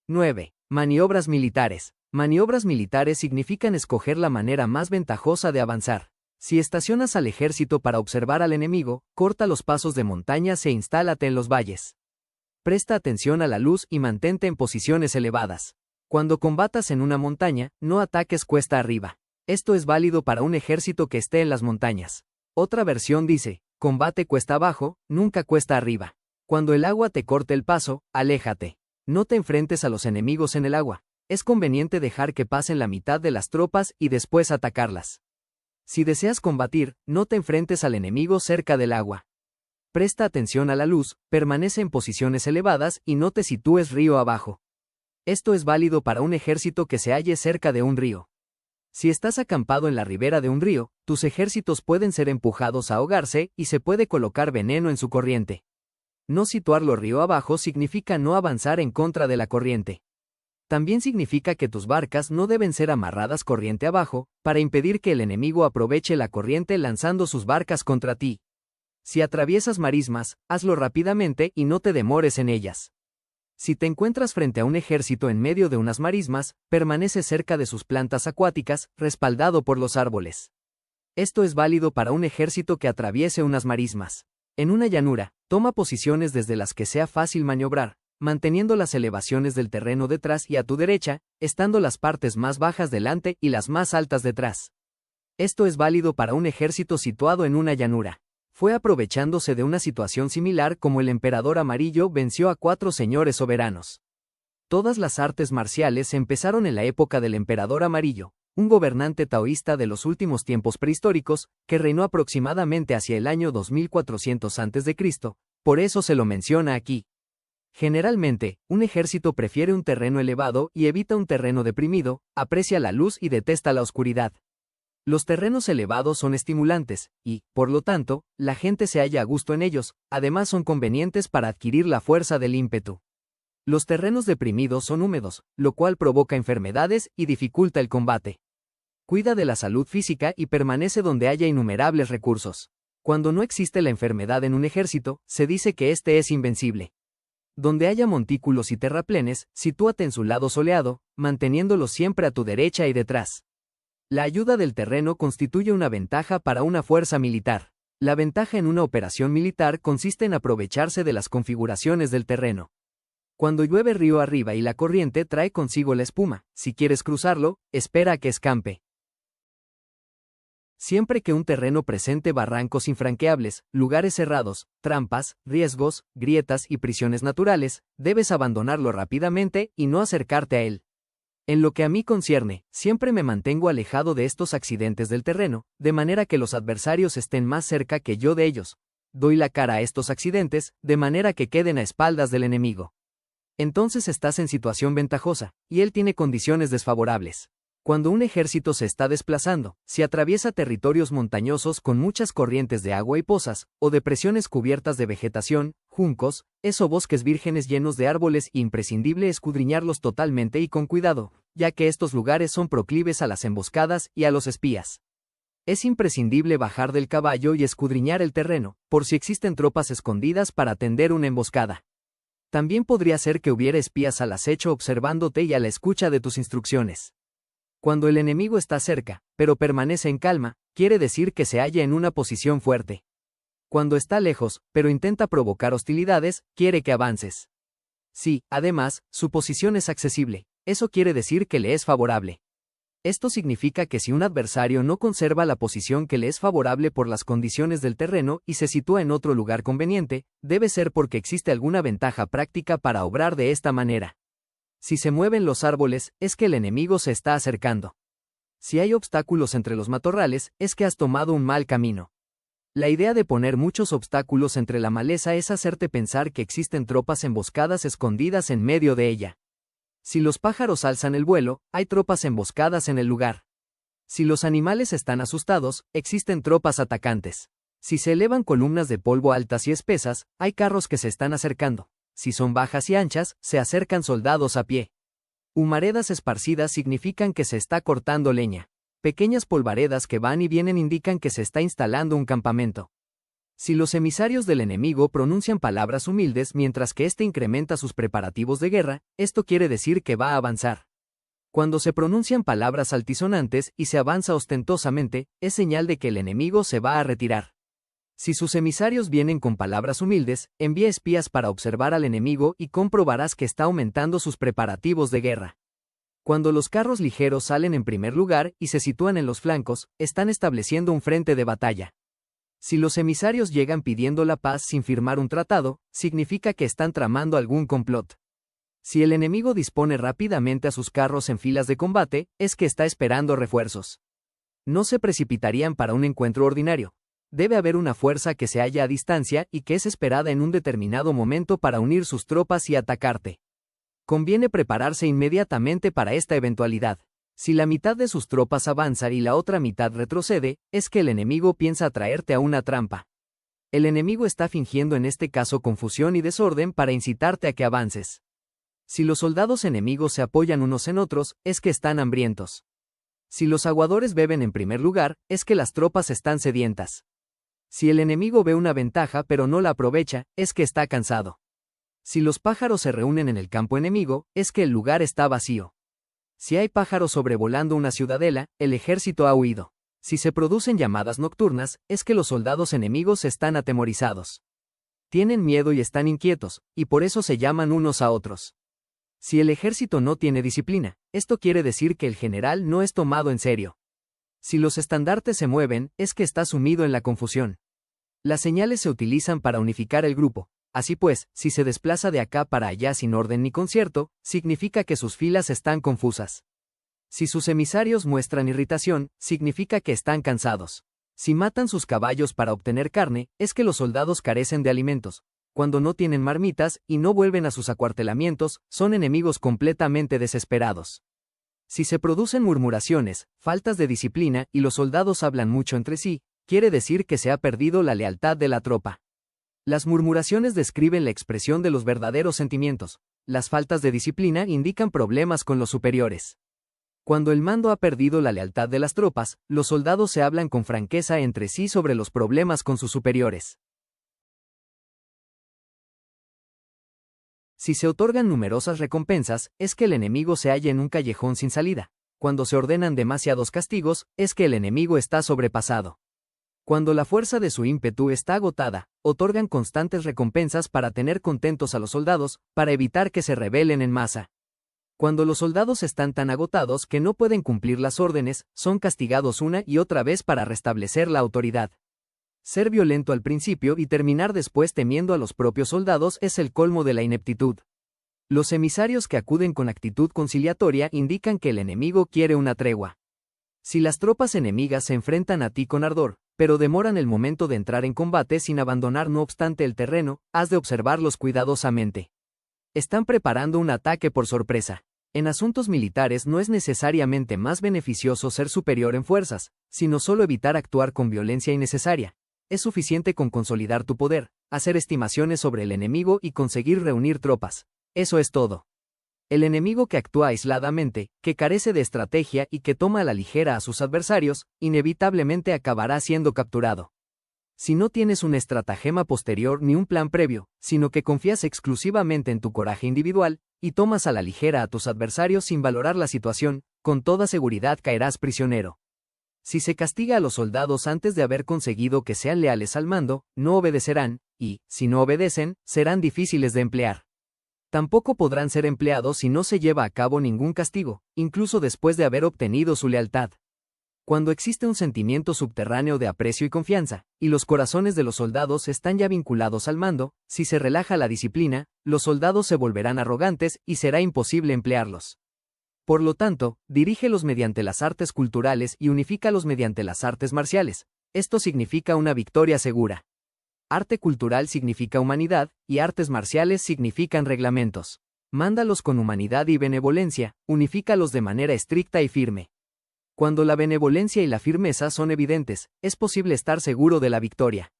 9. Maniobras militares. Maniobras militares significan escoger la manera más ventajosa de avanzar. Si estacionas al ejército para observar al enemigo, corta los pasos de montañas e instálate en los valles. Presta atención a la luz y mantente en posiciones elevadas. Cuando combatas en una montaña, no ataques cuesta arriba. Esto es válido para un ejército que esté en las montañas. Otra versión dice, combate cuesta abajo, nunca cuesta arriba. Cuando el agua te corte el paso, aléjate. No te enfrentes a los enemigos en el agua. Es conveniente dejar que pasen la mitad de las tropas y después atacarlas. Si deseas combatir, no te enfrentes al enemigo cerca del agua. Presta atención a la luz, permanece en posiciones elevadas y no te sitúes río abajo. Esto es válido para un ejército que se halle cerca de un río. Si estás acampado en la ribera de un río, tus ejércitos pueden ser empujados a ahogarse y se puede colocar veneno en su corriente. No situarlo río abajo significa no avanzar en contra de la corriente. También significa que tus barcas no deben ser amarradas corriente abajo, para impedir que el enemigo aproveche la corriente lanzando sus barcas contra ti. Si atraviesas marismas, hazlo rápidamente y no te demores en ellas. Si te encuentras frente a un ejército en medio de unas marismas, permanece cerca de sus plantas acuáticas, respaldado por los árboles. Esto es válido para un ejército que atraviese unas marismas. En una llanura, toma posiciones desde las que sea fácil maniobrar, manteniendo las elevaciones del terreno detrás y a tu derecha, estando las partes más bajas delante y las más altas detrás. Esto es válido para un ejército situado en una llanura. Fue aprovechándose de una situación similar como el emperador amarillo venció a 4 señores soberanos. Todas las artes marciales empezaron en la época del emperador amarillo, un gobernante taoísta de los últimos tiempos prehistóricos, que reinó aproximadamente hacia el año 2400 a.C., por eso se lo menciona aquí. Generalmente, un ejército prefiere un terreno elevado y evita un terreno deprimido, aprecia la luz y detesta la oscuridad. Los terrenos elevados son estimulantes, y, por lo tanto, la gente se halla a gusto en ellos, además son convenientes para adquirir la fuerza del ímpetu. Los terrenos deprimidos son húmedos, lo cual provoca enfermedades y dificulta el combate. Cuida de la salud física y permanece donde haya innumerables recursos. Cuando no existe la enfermedad en un ejército, se dice que éste es invencible. Donde haya montículos y terraplenes, sitúate en su lado soleado, manteniéndolos siempre a tu derecha y detrás. La ayuda del terreno constituye una ventaja para una fuerza militar. La ventaja en una operación militar consiste en aprovecharse de las configuraciones del terreno. Cuando llueve río arriba y la corriente trae consigo la espuma, si quieres cruzarlo, espera a que escampe. Siempre que un terreno presente barrancos infranqueables, lugares cerrados, trampas, riesgos, grietas y prisiones naturales, debes abandonarlo rápidamente y no acercarte a él. En lo que a mí concierne, siempre me mantengo alejado de estos accidentes del terreno, de manera que los adversarios estén más cerca que yo de ellos. Doy la cara a estos accidentes, de manera que queden a espaldas del enemigo. Entonces estás en situación ventajosa, y él tiene condiciones desfavorables. Cuando un ejército se está desplazando, si atraviesa territorios montañosos con muchas corrientes de agua y pozas, o depresiones cubiertas de vegetación, juncos, o bosques vírgenes llenos de árboles, imprescindible escudriñarlos totalmente y con cuidado, ya que estos lugares son proclives a las emboscadas y a los espías. Es imprescindible bajar del caballo y escudriñar el terreno, por si existen tropas escondidas para tender una emboscada. También podría ser que hubiera espías al acecho observándote y a la escucha de tus instrucciones. Cuando el enemigo está cerca, pero permanece en calma, quiere decir que se halla en una posición fuerte. Cuando está lejos, pero intenta provocar hostilidades, quiere que avances. Si, además, su posición es accesible, eso quiere decir que le es favorable. Esto significa que si un adversario no conserva la posición que le es favorable por las condiciones del terreno y se sitúa en otro lugar conveniente, debe ser porque existe alguna ventaja práctica para obrar de esta manera. Si se mueven los árboles, es que el enemigo se está acercando. Si hay obstáculos entre los matorrales, es que has tomado un mal camino. La idea de poner muchos obstáculos entre la maleza es hacerte pensar que existen tropas emboscadas escondidas en medio de ella. Si los pájaros alzan el vuelo, hay tropas emboscadas en el lugar. Si los animales están asustados, existen tropas atacantes. Si se elevan columnas de polvo altas y espesas, hay carros que se están acercando. Si son bajas y anchas, se acercan soldados a pie. Humaredas esparcidas significan que se está cortando leña. Pequeñas polvaredas que van y vienen indican que se está instalando un campamento. Si los emisarios del enemigo pronuncian palabras humildes mientras que éste incrementa sus preparativos de guerra, esto quiere decir que va a avanzar. Cuando se pronuncian palabras altisonantes y se avanza ostentosamente, es señal de que el enemigo se va a retirar. Si sus emisarios vienen con palabras humildes, envía espías para observar al enemigo y comprobarás que está aumentando sus preparativos de guerra. Cuando los carros ligeros salen en primer lugar y se sitúan en los flancos, están estableciendo un frente de batalla. Si los emisarios llegan pidiendo la paz sin firmar un tratado, significa que están tramando algún complot. Si el enemigo dispone rápidamente a sus carros en filas de combate, es que está esperando refuerzos. No se precipitarían para un encuentro ordinario. Debe haber una fuerza que se halla a distancia y que es esperada en un determinado momento para unir sus tropas y atacarte. Conviene prepararse inmediatamente para esta eventualidad. Si la mitad de sus tropas avanza y la otra mitad retrocede, es que el enemigo piensa atraerte a una trampa. El enemigo está fingiendo en este caso confusión y desorden para incitarte a que avances. Si los soldados enemigos se apoyan unos en otros, es que están hambrientos. Si los aguadores beben en primer lugar, es que las tropas están sedientas. Si el enemigo ve una ventaja pero no la aprovecha, es que está cansado. Si los pájaros se reúnen en el campo enemigo, es que el lugar está vacío. Si hay pájaros sobrevolando una ciudadela, el ejército ha huido. Si se producen llamadas nocturnas, es que los soldados enemigos están atemorizados. Tienen miedo y están inquietos, y por eso se llaman unos a otros. Si el ejército no tiene disciplina, esto quiere decir que el general no es tomado en serio. Si los estandartes se mueven, es que está sumido en la confusión. Las señales se utilizan para unificar el grupo. Así pues, si se desplaza de acá para allá sin orden ni concierto, significa que sus filas están confusas. Si sus emisarios muestran irritación, significa que están cansados. Si matan sus caballos para obtener carne, es que los soldados carecen de alimentos. Cuando no tienen marmitas y no vuelven a sus acuartelamientos, son enemigos completamente desesperados. Si se producen murmuraciones, faltas de disciplina y los soldados hablan mucho entre sí, quiere decir que se ha perdido la lealtad de la tropa. Las murmuraciones describen la expresión de los verdaderos sentimientos. Las faltas de disciplina indican problemas con los superiores. Cuando el mando ha perdido la lealtad de las tropas, los soldados se hablan con franqueza entre sí sobre los problemas con sus superiores. Si se otorgan numerosas recompensas, es que el enemigo se halla en un callejón sin salida. Cuando se ordenan demasiados castigos, es que el enemigo está sobrepasado. Cuando la fuerza de su ímpetu está agotada, otorgan constantes recompensas para tener contentos a los soldados, para evitar que se rebelen en masa. Cuando los soldados están tan agotados que no pueden cumplir las órdenes, son castigados una y otra vez para restablecer la autoridad. Ser violento al principio y terminar después temiendo a los propios soldados es el colmo de la ineptitud. Los emisarios que acuden con actitud conciliatoria indican que el enemigo quiere una tregua. Si las tropas enemigas se enfrentan a ti con ardor, pero demoran el momento de entrar en combate sin abandonar no obstante el terreno, has de observarlos cuidadosamente. Están preparando un ataque por sorpresa. En asuntos militares no es necesariamente más beneficioso ser superior en fuerzas, sino solo evitar actuar con violencia innecesaria. Es suficiente con consolidar tu poder, hacer estimaciones sobre el enemigo y conseguir reunir tropas. Eso es todo. El enemigo que actúa aisladamente, que carece de estrategia y que toma a la ligera a sus adversarios, inevitablemente acabará siendo capturado. Si no tienes un estratagema posterior ni un plan previo, sino que confías exclusivamente en tu coraje individual, y tomas a la ligera a tus adversarios sin valorar la situación, con toda seguridad caerás prisionero. Si se castiga a los soldados antes de haber conseguido que sean leales al mando, no obedecerán, y, si no obedecen, serán difíciles de emplear. Tampoco podrán ser empleados si no se lleva a cabo ningún castigo, incluso después de haber obtenido su lealtad. Cuando existe un sentimiento subterráneo de aprecio y confianza, y los corazones de los soldados están ya vinculados al mando, si se relaja la disciplina, los soldados se volverán arrogantes y será imposible emplearlos. Por lo tanto, dirígelos mediante las artes culturales y unifícalos mediante las artes marciales. Esto significa una victoria segura. Arte cultural significa humanidad, y artes marciales significan reglamentos. Mándalos con humanidad y benevolencia, unifícalos de manera estricta y firme. Cuando la benevolencia y la firmeza son evidentes, es posible estar seguro de la victoria.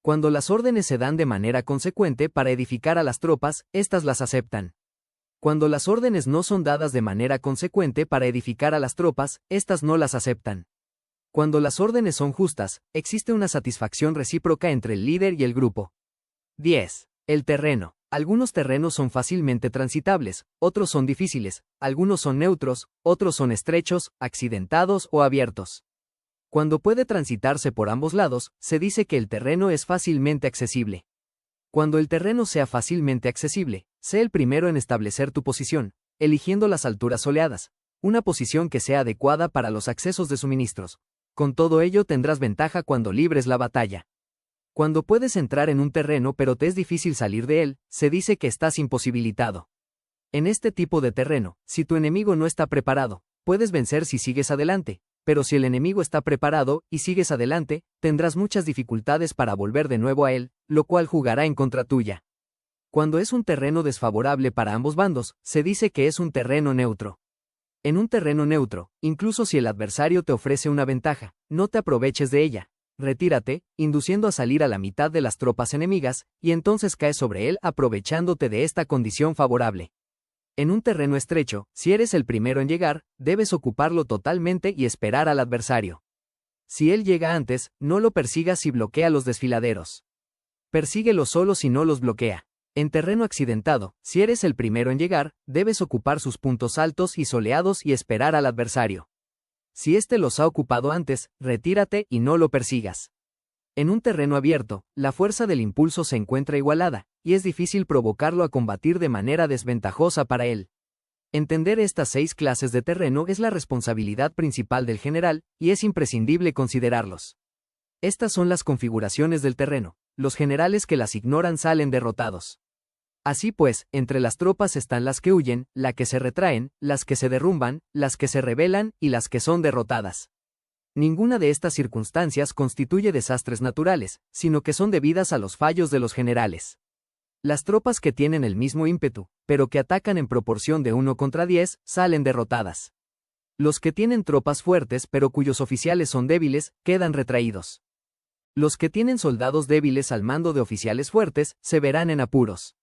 Cuando las órdenes se dan de manera consecuente para edificar a las tropas, éstas las aceptan. Cuando las órdenes no son dadas de manera consecuente para edificar a las tropas, éstas no las aceptan. Cuando las órdenes son justas, existe una satisfacción recíproca entre el líder y el grupo. 10. El terreno. Algunos terrenos son fácilmente transitables, otros son difíciles, algunos son neutros, otros son estrechos, accidentados o abiertos. Cuando puede transitarse por ambos lados, se dice que el terreno es fácilmente accesible. Cuando el terreno sea fácilmente accesible, sé el primero en establecer tu posición, eligiendo las alturas soleadas, una posición que sea adecuada para los accesos de suministros. Con todo ello tendrás ventaja cuando libres la batalla. Cuando puedes entrar en un terreno pero te es difícil salir de él, se dice que estás imposibilitado. En este tipo de terreno, si tu enemigo no está preparado, puedes vencer si sigues adelante, pero si el enemigo está preparado y sigues adelante, tendrás muchas dificultades para volver de nuevo a él, lo cual jugará en contra tuya. Cuando es un terreno desfavorable para ambos bandos, se dice que es un terreno neutro. En un terreno neutro, incluso si el adversario te ofrece una ventaja, no te aproveches de ella. Retírate, induciendo a salir a la mitad de las tropas enemigas, y entonces caes sobre él aprovechándote de esta condición favorable. En un terreno estrecho, si eres el primero en llegar, debes ocuparlo totalmente y esperar al adversario. Si él llega antes, no lo persigas y bloquea los desfiladeros. Persíguelo solo si no los bloquea. En terreno accidentado, si eres el primero en llegar, debes ocupar sus puntos altos y soleados y esperar al adversario. Si éste los ha ocupado antes, retírate y no lo persigas. En un terreno abierto, la fuerza del impulso se encuentra igualada, y es difícil provocarlo a combatir de manera desventajosa para él. Entender estas 6 clases de terreno es la responsabilidad principal del general, y es imprescindible considerarlos. Estas son las configuraciones del terreno. Los generales que las ignoran salen derrotados. Así pues, entre las tropas están las que huyen, las que se retraen, las que se derrumban, las que se rebelan y las que son derrotadas. Ninguna de estas circunstancias constituye desastres naturales, sino que son debidas a los fallos de los generales. Las tropas que tienen el mismo ímpetu, pero que atacan en proporción de 1 contra 10, salen derrotadas. Los que tienen tropas fuertes pero cuyos oficiales son débiles, quedan retraídos. Los que tienen soldados débiles al mando de oficiales fuertes, se verán en apuros.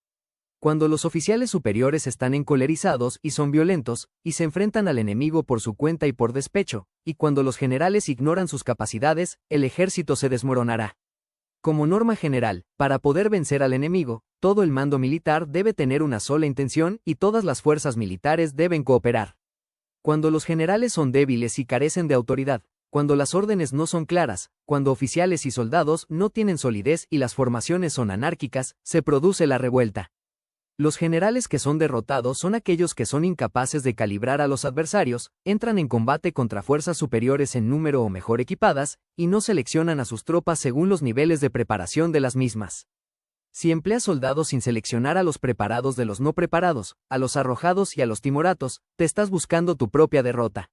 Cuando los oficiales superiores están encolerizados y son violentos, y se enfrentan al enemigo por su cuenta y por despecho, y cuando los generales ignoran sus capacidades, el ejército se desmoronará. Como norma general, para poder vencer al enemigo, todo el mando militar debe tener una sola intención y todas las fuerzas militares deben cooperar. Cuando los generales son débiles y carecen de autoridad, cuando las órdenes no son claras, cuando oficiales y soldados no tienen solidez y las formaciones son anárquicas, se produce la revuelta. Los generales que son derrotados son aquellos que son incapaces de calibrar a los adversarios, entran en combate contra fuerzas superiores en número o mejor equipadas, y no seleccionan a sus tropas según los niveles de preparación de las mismas. Si empleas soldados sin seleccionar a los preparados de los no preparados, a los arrojados y a los timoratos, te estás buscando tu propia derrota.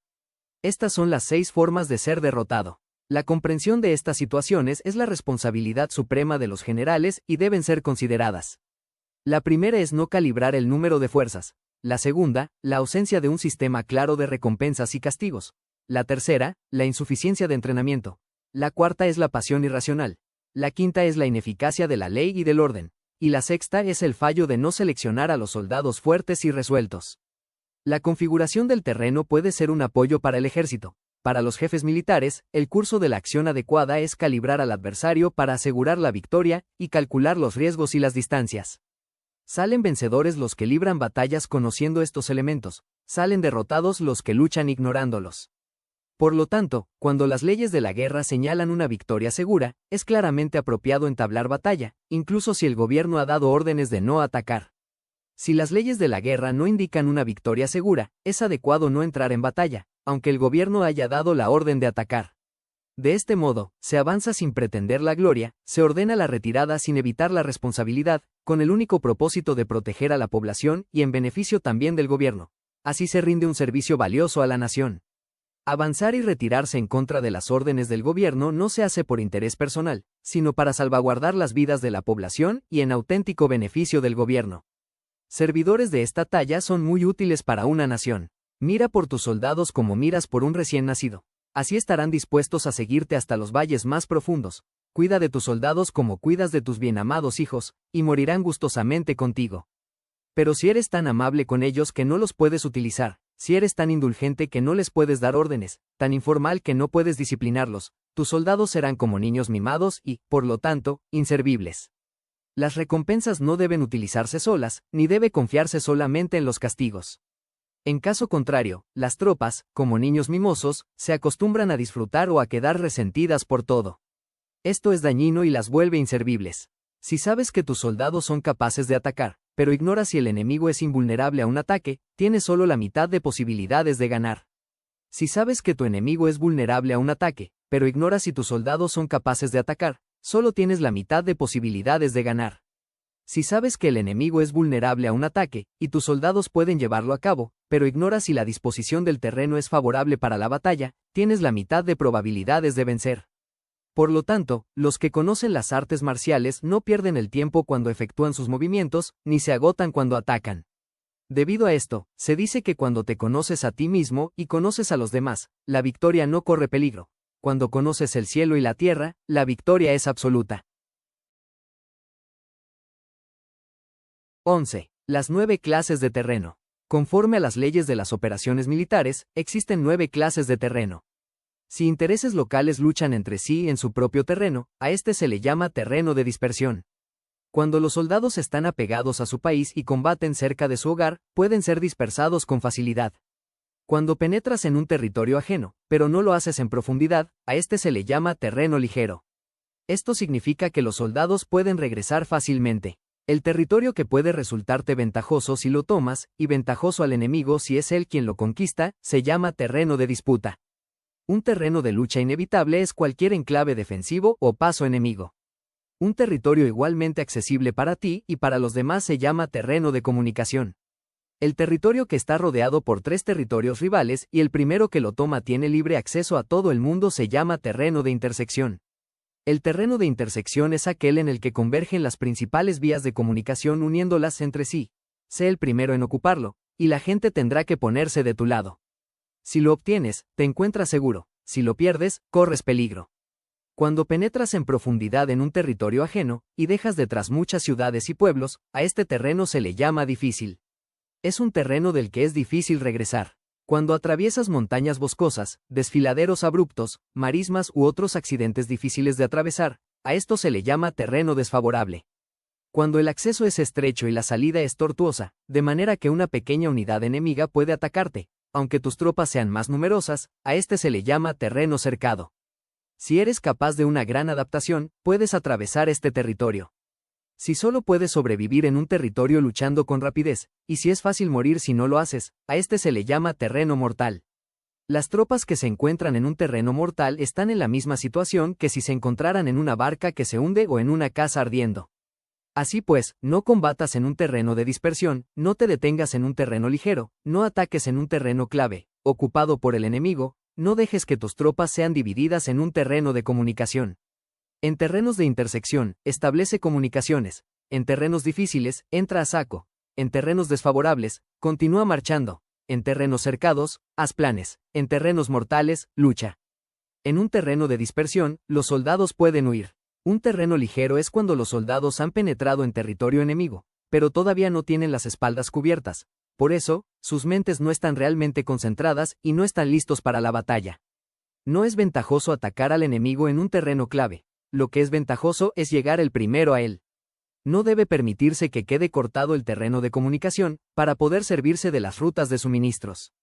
Estas son las 6 formas de ser derrotado. La comprensión de estas situaciones es la responsabilidad suprema de los generales y deben ser consideradas. La primera es no calibrar el número de fuerzas. La segunda, la ausencia de un sistema claro de recompensas y castigos. La tercera, la insuficiencia de entrenamiento. La cuarta es la pasión irracional. La quinta es la ineficacia de la ley y del orden. Y la sexta es el fallo de no seleccionar a los soldados fuertes y resueltos. La configuración del terreno puede ser un apoyo para el ejército. Para los jefes militares, el curso de la acción adecuada es calibrar al adversario para asegurar la victoria y calcular los riesgos y las distancias. Salen vencedores los que libran batallas conociendo estos elementos, salen derrotados los que luchan ignorándolos. Por lo tanto, cuando las leyes de la guerra señalan una victoria segura, es claramente apropiado entablar batalla, incluso si el gobierno ha dado órdenes de no atacar. Si las leyes de la guerra no indican una victoria segura, es adecuado no entrar en batalla, aunque el gobierno haya dado la orden de atacar. De este modo, se avanza sin pretender la gloria, se ordena la retirada sin evitar la responsabilidad, con el único propósito de proteger a la población y en beneficio también del gobierno. Así se rinde un servicio valioso a la nación. Avanzar y retirarse en contra de las órdenes del gobierno no se hace por interés personal, sino para salvaguardar las vidas de la población y en auténtico beneficio del gobierno. Servidores de esta talla son muy útiles para una nación. Mira por tus soldados como miras por un recién nacido. Así estarán dispuestos a seguirte hasta los valles más profundos. Cuida de tus soldados como cuidas de tus bien amados hijos, y morirán gustosamente contigo. Pero si eres tan amable con ellos que no los puedes utilizar, si eres tan indulgente que no les puedes dar órdenes, tan informal que no puedes disciplinarlos, tus soldados serán como niños mimados y, por lo tanto, inservibles. Las recompensas no deben utilizarse solas, ni debe confiarse solamente en los castigos. En caso contrario, las tropas, como niños mimosos, se acostumbran a disfrutar o a quedar resentidas por todo. Esto es dañino y las vuelve inservibles. Si sabes que tus soldados son capaces de atacar, pero ignoras si el enemigo es invulnerable a un ataque, tienes solo la mitad de posibilidades de ganar. Si sabes que tu enemigo es vulnerable a un ataque, pero ignoras si tus soldados son capaces de atacar, solo tienes la mitad de posibilidades de ganar. Si sabes que el enemigo es vulnerable a un ataque, y tus soldados pueden llevarlo a cabo, pero ignoras si la disposición del terreno es favorable para la batalla, tienes la mitad de probabilidades de vencer. Por lo tanto, los que conocen las artes marciales no pierden el tiempo cuando efectúan sus movimientos, ni se agotan cuando atacan. Debido a esto, se dice que cuando te conoces a ti mismo y conoces a los demás, la victoria no corre peligro. Cuando conoces el cielo y la tierra, la victoria es absoluta. 11. Las 9 clases de terreno. Conforme a las leyes de las operaciones militares, existen 9 clases de terreno. Si intereses locales luchan entre sí en su propio terreno, a este se le llama terreno de dispersión. Cuando los soldados están apegados a su país y combaten cerca de su hogar, pueden ser dispersados con facilidad. Cuando penetras en un territorio ajeno, pero no lo haces en profundidad, a este se le llama terreno ligero. Esto significa que los soldados pueden regresar fácilmente. El territorio que puede resultarte ventajoso si lo tomas, y ventajoso al enemigo si es él quien lo conquista, se llama terreno de disputa. Un terreno de lucha inevitable es cualquier enclave defensivo o paso enemigo. Un territorio igualmente accesible para ti y para los demás se llama terreno de comunicación. El territorio que está rodeado por 3 territorios rivales y el primero que lo toma tiene libre acceso a todo el mundo se llama terreno de intersección. El terreno de intersección es aquel en el que convergen las principales vías de comunicación uniéndolas entre sí. Sé el primero en ocuparlo, y la gente tendrá que ponerse de tu lado. Si lo obtienes, te encuentras seguro. Si lo pierdes, corres peligro. Cuando penetras en profundidad en un territorio ajeno, y dejas detrás muchas ciudades y pueblos, a este terreno se le llama difícil. Es un terreno del que es difícil regresar. Cuando atraviesas montañas boscosas, desfiladeros abruptos, marismas u otros accidentes difíciles de atravesar, a esto se le llama terreno desfavorable. Cuando el acceso es estrecho y la salida es tortuosa, de manera que una pequeña unidad enemiga puede atacarte, aunque tus tropas sean más numerosas, a este se le llama terreno cercado. Si eres capaz de una gran adaptación, puedes atravesar este territorio. Si solo puedes sobrevivir en un territorio luchando con rapidez, y si es fácil morir si no lo haces, a este se le llama terreno mortal. Las tropas que se encuentran en un terreno mortal están en la misma situación que si se encontraran en una barca que se hunde o en una casa ardiendo. Así pues, no combatas en un terreno de dispersión, no te detengas en un terreno ligero, no ataques en un terreno clave, ocupado por el enemigo, no dejes que tus tropas sean divididas en un terreno de comunicación. En terrenos de intersección, establece comunicaciones. En terrenos difíciles, entra a saco. En terrenos desfavorables, continúa marchando. En terrenos cercados, haz planes. En terrenos mortales, lucha. En un terreno de dispersión, los soldados pueden huir. Un terreno ligero es cuando los soldados han penetrado en territorio enemigo, pero todavía no tienen las espaldas cubiertas. Por eso, sus mentes no están realmente concentradas y no están listos para la batalla. No es ventajoso atacar al enemigo en un terreno clave. Lo que es ventajoso es llegar el primero a él. No debe permitirse que quede cortado el terreno de comunicación para poder servirse de las rutas de suministros.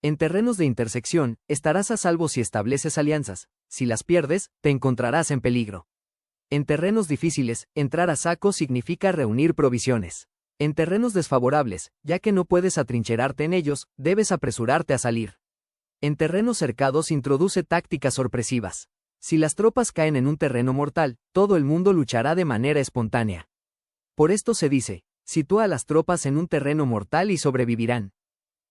En terrenos de intersección, estarás a salvo si estableces alianzas. Si las pierdes, te encontrarás en peligro. En terrenos difíciles, entrar a saco significa reunir provisiones. En terrenos desfavorables, ya que no puedes atrincherarte en ellos, debes apresurarte a salir. En terrenos cercados introduce tácticas sorpresivas. Si las tropas caen en un terreno mortal, todo el mundo luchará de manera espontánea. Por esto se dice, sitúa a las tropas en un terreno mortal y sobrevivirán.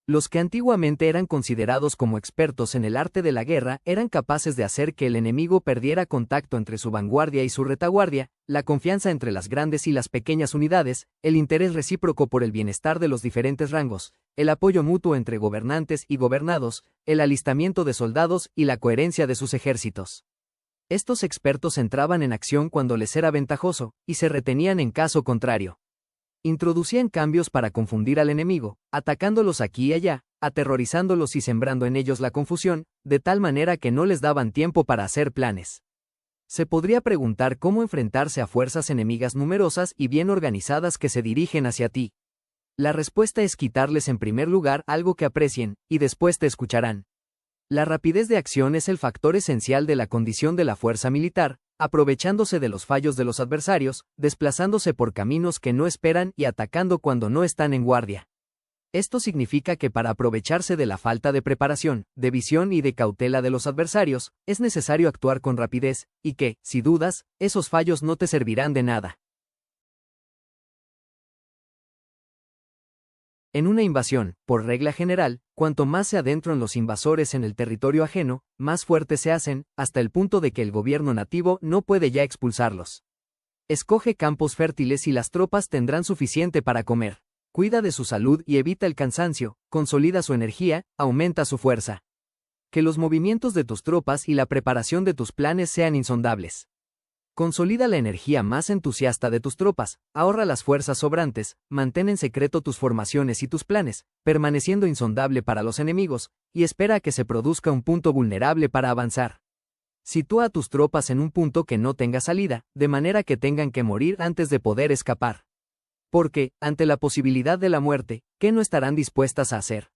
Los que antiguamente eran considerados como expertos en el arte de la guerra eran capaces de hacer que el enemigo perdiera contacto entre su vanguardia y su retaguardia, la confianza entre las grandes y las pequeñas unidades, el interés recíproco por el bienestar de los diferentes rangos, el apoyo mutuo entre gobernantes y gobernados, el alistamiento de soldados y la coherencia de sus ejércitos. Estos expertos entraban en acción cuando les era ventajoso, y se retenían en caso contrario. Introducían cambios para confundir al enemigo, atacándolos aquí y allá, aterrorizándolos y sembrando en ellos la confusión, de tal manera que no les daban tiempo para hacer planes. Se podría preguntar cómo enfrentarse a fuerzas enemigas numerosas y bien organizadas que se dirigen hacia ti. La respuesta es quitarles en primer lugar algo que aprecien, y después te escucharán. La rapidez de acción es el factor esencial de la condición de la fuerza militar, aprovechándose de los fallos de los adversarios, desplazándose por caminos que no esperan y atacando cuando no están en guardia. Esto significa que para aprovecharse de la falta de preparación, de visión y de cautela de los adversarios, es necesario actuar con rapidez, y que, si dudas, esos fallos no te servirán de nada. En una invasión, por regla general, cuanto más se adentran los invasores en el territorio ajeno, más fuertes se hacen, hasta el punto de que el gobierno nativo no puede ya expulsarlos. Escoge campos fértiles y las tropas tendrán suficiente para comer. Cuida de su salud y evita el cansancio, consolida su energía, aumenta su fuerza. Que los movimientos de tus tropas y la preparación de tus planes sean insondables. Consolida la energía más entusiasta de tus tropas, ahorra las fuerzas sobrantes, mantén en secreto tus formaciones y tus planes, permaneciendo insondable para los enemigos, y espera a que se produzca un punto vulnerable para avanzar. Sitúa a tus tropas en un punto que no tenga salida, de manera que tengan que morir antes de poder escapar. Porque, ante la posibilidad de la muerte, ¿qué no estarán dispuestas a hacer?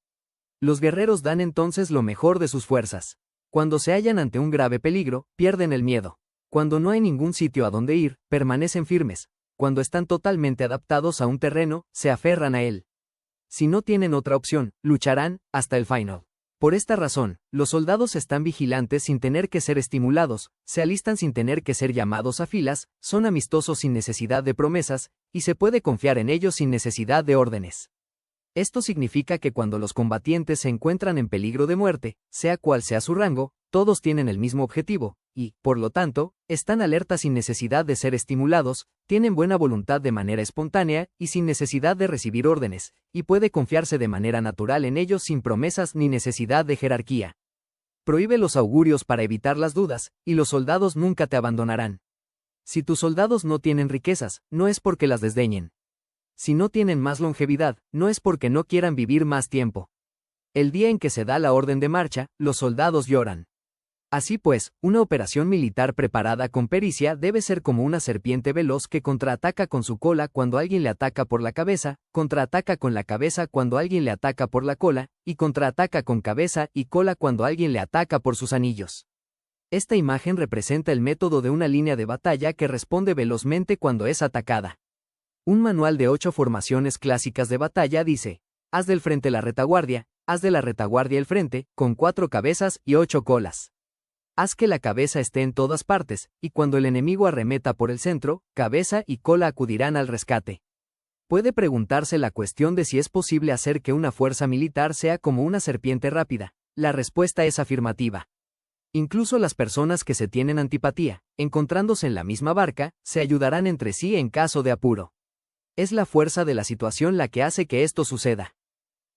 Los guerreros dan entonces lo mejor de sus fuerzas. Cuando se hallan ante un grave peligro, pierden el miedo. Cuando no hay ningún sitio a donde ir, permanecen firmes. Cuando están totalmente adaptados a un terreno, se aferran a él. Si no tienen otra opción, lucharán hasta el final. Por esta razón, los soldados están vigilantes sin tener que ser estimulados, se alistan sin tener que ser llamados a filas, son amistosos sin necesidad de promesas, y se puede confiar en ellos sin necesidad de órdenes. Esto significa que cuando los combatientes se encuentran en peligro de muerte, sea cual sea su rango, todos tienen el mismo objetivo, y, por lo tanto, están alertas sin necesidad de ser estimulados, tienen buena voluntad de manera espontánea y sin necesidad de recibir órdenes, y puede confiarse de manera natural en ellos sin promesas ni necesidad de jerarquía. Prohíbe los augurios para evitar las dudas, y los soldados nunca te abandonarán. Si tus soldados no tienen riquezas, no es porque las desdeñen. Si no tienen más longevidad, no es porque no quieran vivir más tiempo. El día en que se da la orden de marcha, los soldados lloran. Así pues, una operación militar preparada con pericia debe ser como una serpiente veloz que contraataca con su cola cuando alguien le ataca por la cabeza, contraataca con la cabeza cuando alguien le ataca por la cola, y contraataca con cabeza y cola cuando alguien le ataca por sus anillos. Esta imagen representa el método de una línea de batalla que responde velozmente cuando es atacada. Un manual de 8 formaciones clásicas de batalla dice: haz del frente la retaguardia, haz de la retaguardia el frente, con 4 cabezas y 8 colas. Haz que la cabeza esté en todas partes, y cuando el enemigo arremeta por el centro, cabeza y cola acudirán al rescate. Puede preguntarse la cuestión de si es posible hacer que una fuerza militar sea como una serpiente rápida. La respuesta es afirmativa. Incluso las personas que se tienen antipatía, encontrándose en la misma barca, se ayudarán entre sí en caso de apuro. Es la fuerza de la situación la que hace que esto suceda.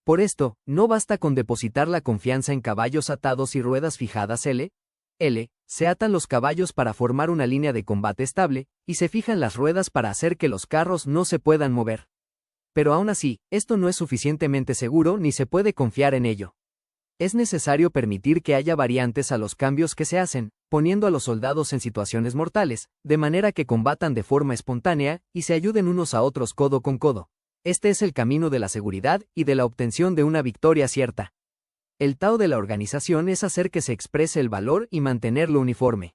Por esto, no basta con depositar la confianza en caballos atados y ruedas fijadas se atan los caballos para formar una línea de combate estable, y se fijan las ruedas para hacer que los carros no se puedan mover. Pero aún así, esto no es suficientemente seguro ni se puede confiar en ello. Es necesario permitir que haya variantes a los cambios que se hacen, poniendo a los soldados en situaciones mortales, de manera que combatan de forma espontánea y se ayuden unos a otros codo con codo. Este es el camino de la seguridad y de la obtención de una victoria cierta. El Tao de la organización es hacer que se exprese el valor y mantenerlo uniforme.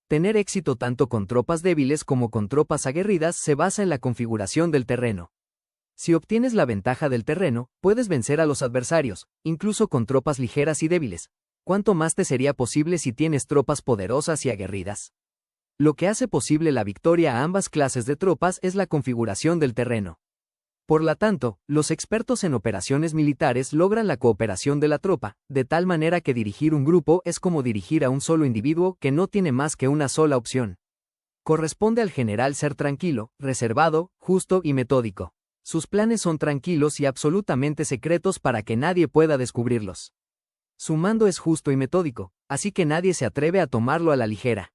Tener éxito tanto con tropas débiles como con tropas aguerridas se basa en la configuración del terreno. Si obtienes la ventaja del terreno, puedes vencer a los adversarios, incluso con tropas ligeras y débiles. ¿Cuánto más te sería posible si tienes tropas poderosas y aguerridas? Lo que hace posible la victoria a ambas clases de tropas es la configuración del terreno. Por lo tanto, los expertos en operaciones militares logran la cooperación de la tropa, de tal manera que dirigir un grupo es como dirigir a un solo individuo que no tiene más que una sola opción. Corresponde al general ser tranquilo, reservado, justo y metódico. Sus planes son tranquilos y absolutamente secretos para que nadie pueda descubrirlos. Su mando es justo y metódico, así que nadie se atreve a tomarlo a la ligera.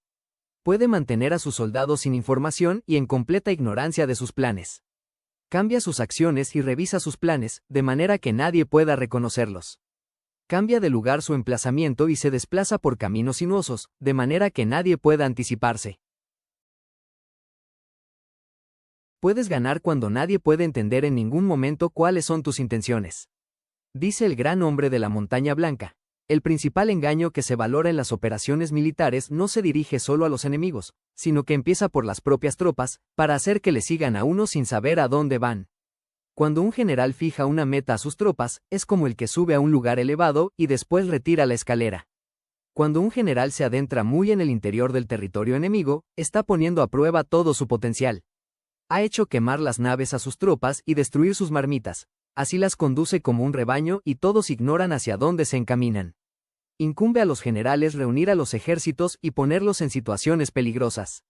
Puede mantener a sus soldados sin información y en completa ignorancia de sus planes. Cambia sus acciones y revisa sus planes, de manera que nadie pueda reconocerlos. Cambia de lugar su emplazamiento y se desplaza por caminos sinuosos, de manera que nadie pueda anticiparse. Puedes ganar cuando nadie puede entender en ningún momento cuáles son tus intenciones. Dice el gran hombre de la Montaña Blanca. El principal engaño que se valora en las operaciones militares no se dirige solo a los enemigos, sino que empieza por las propias tropas, para hacer que le sigan a uno sin saber a dónde van. Cuando un general fija una meta a sus tropas, es como el que sube a un lugar elevado y después retira la escalera. Cuando un general se adentra muy en el interior del territorio enemigo, está poniendo a prueba todo su potencial. Ha hecho quemar las naves a sus tropas y destruir sus marmitas. Así las conduce como un rebaño y todos ignoran hacia dónde se encaminan. Incumbe a los generales reunir a los ejércitos y ponerlos en situaciones peligrosas.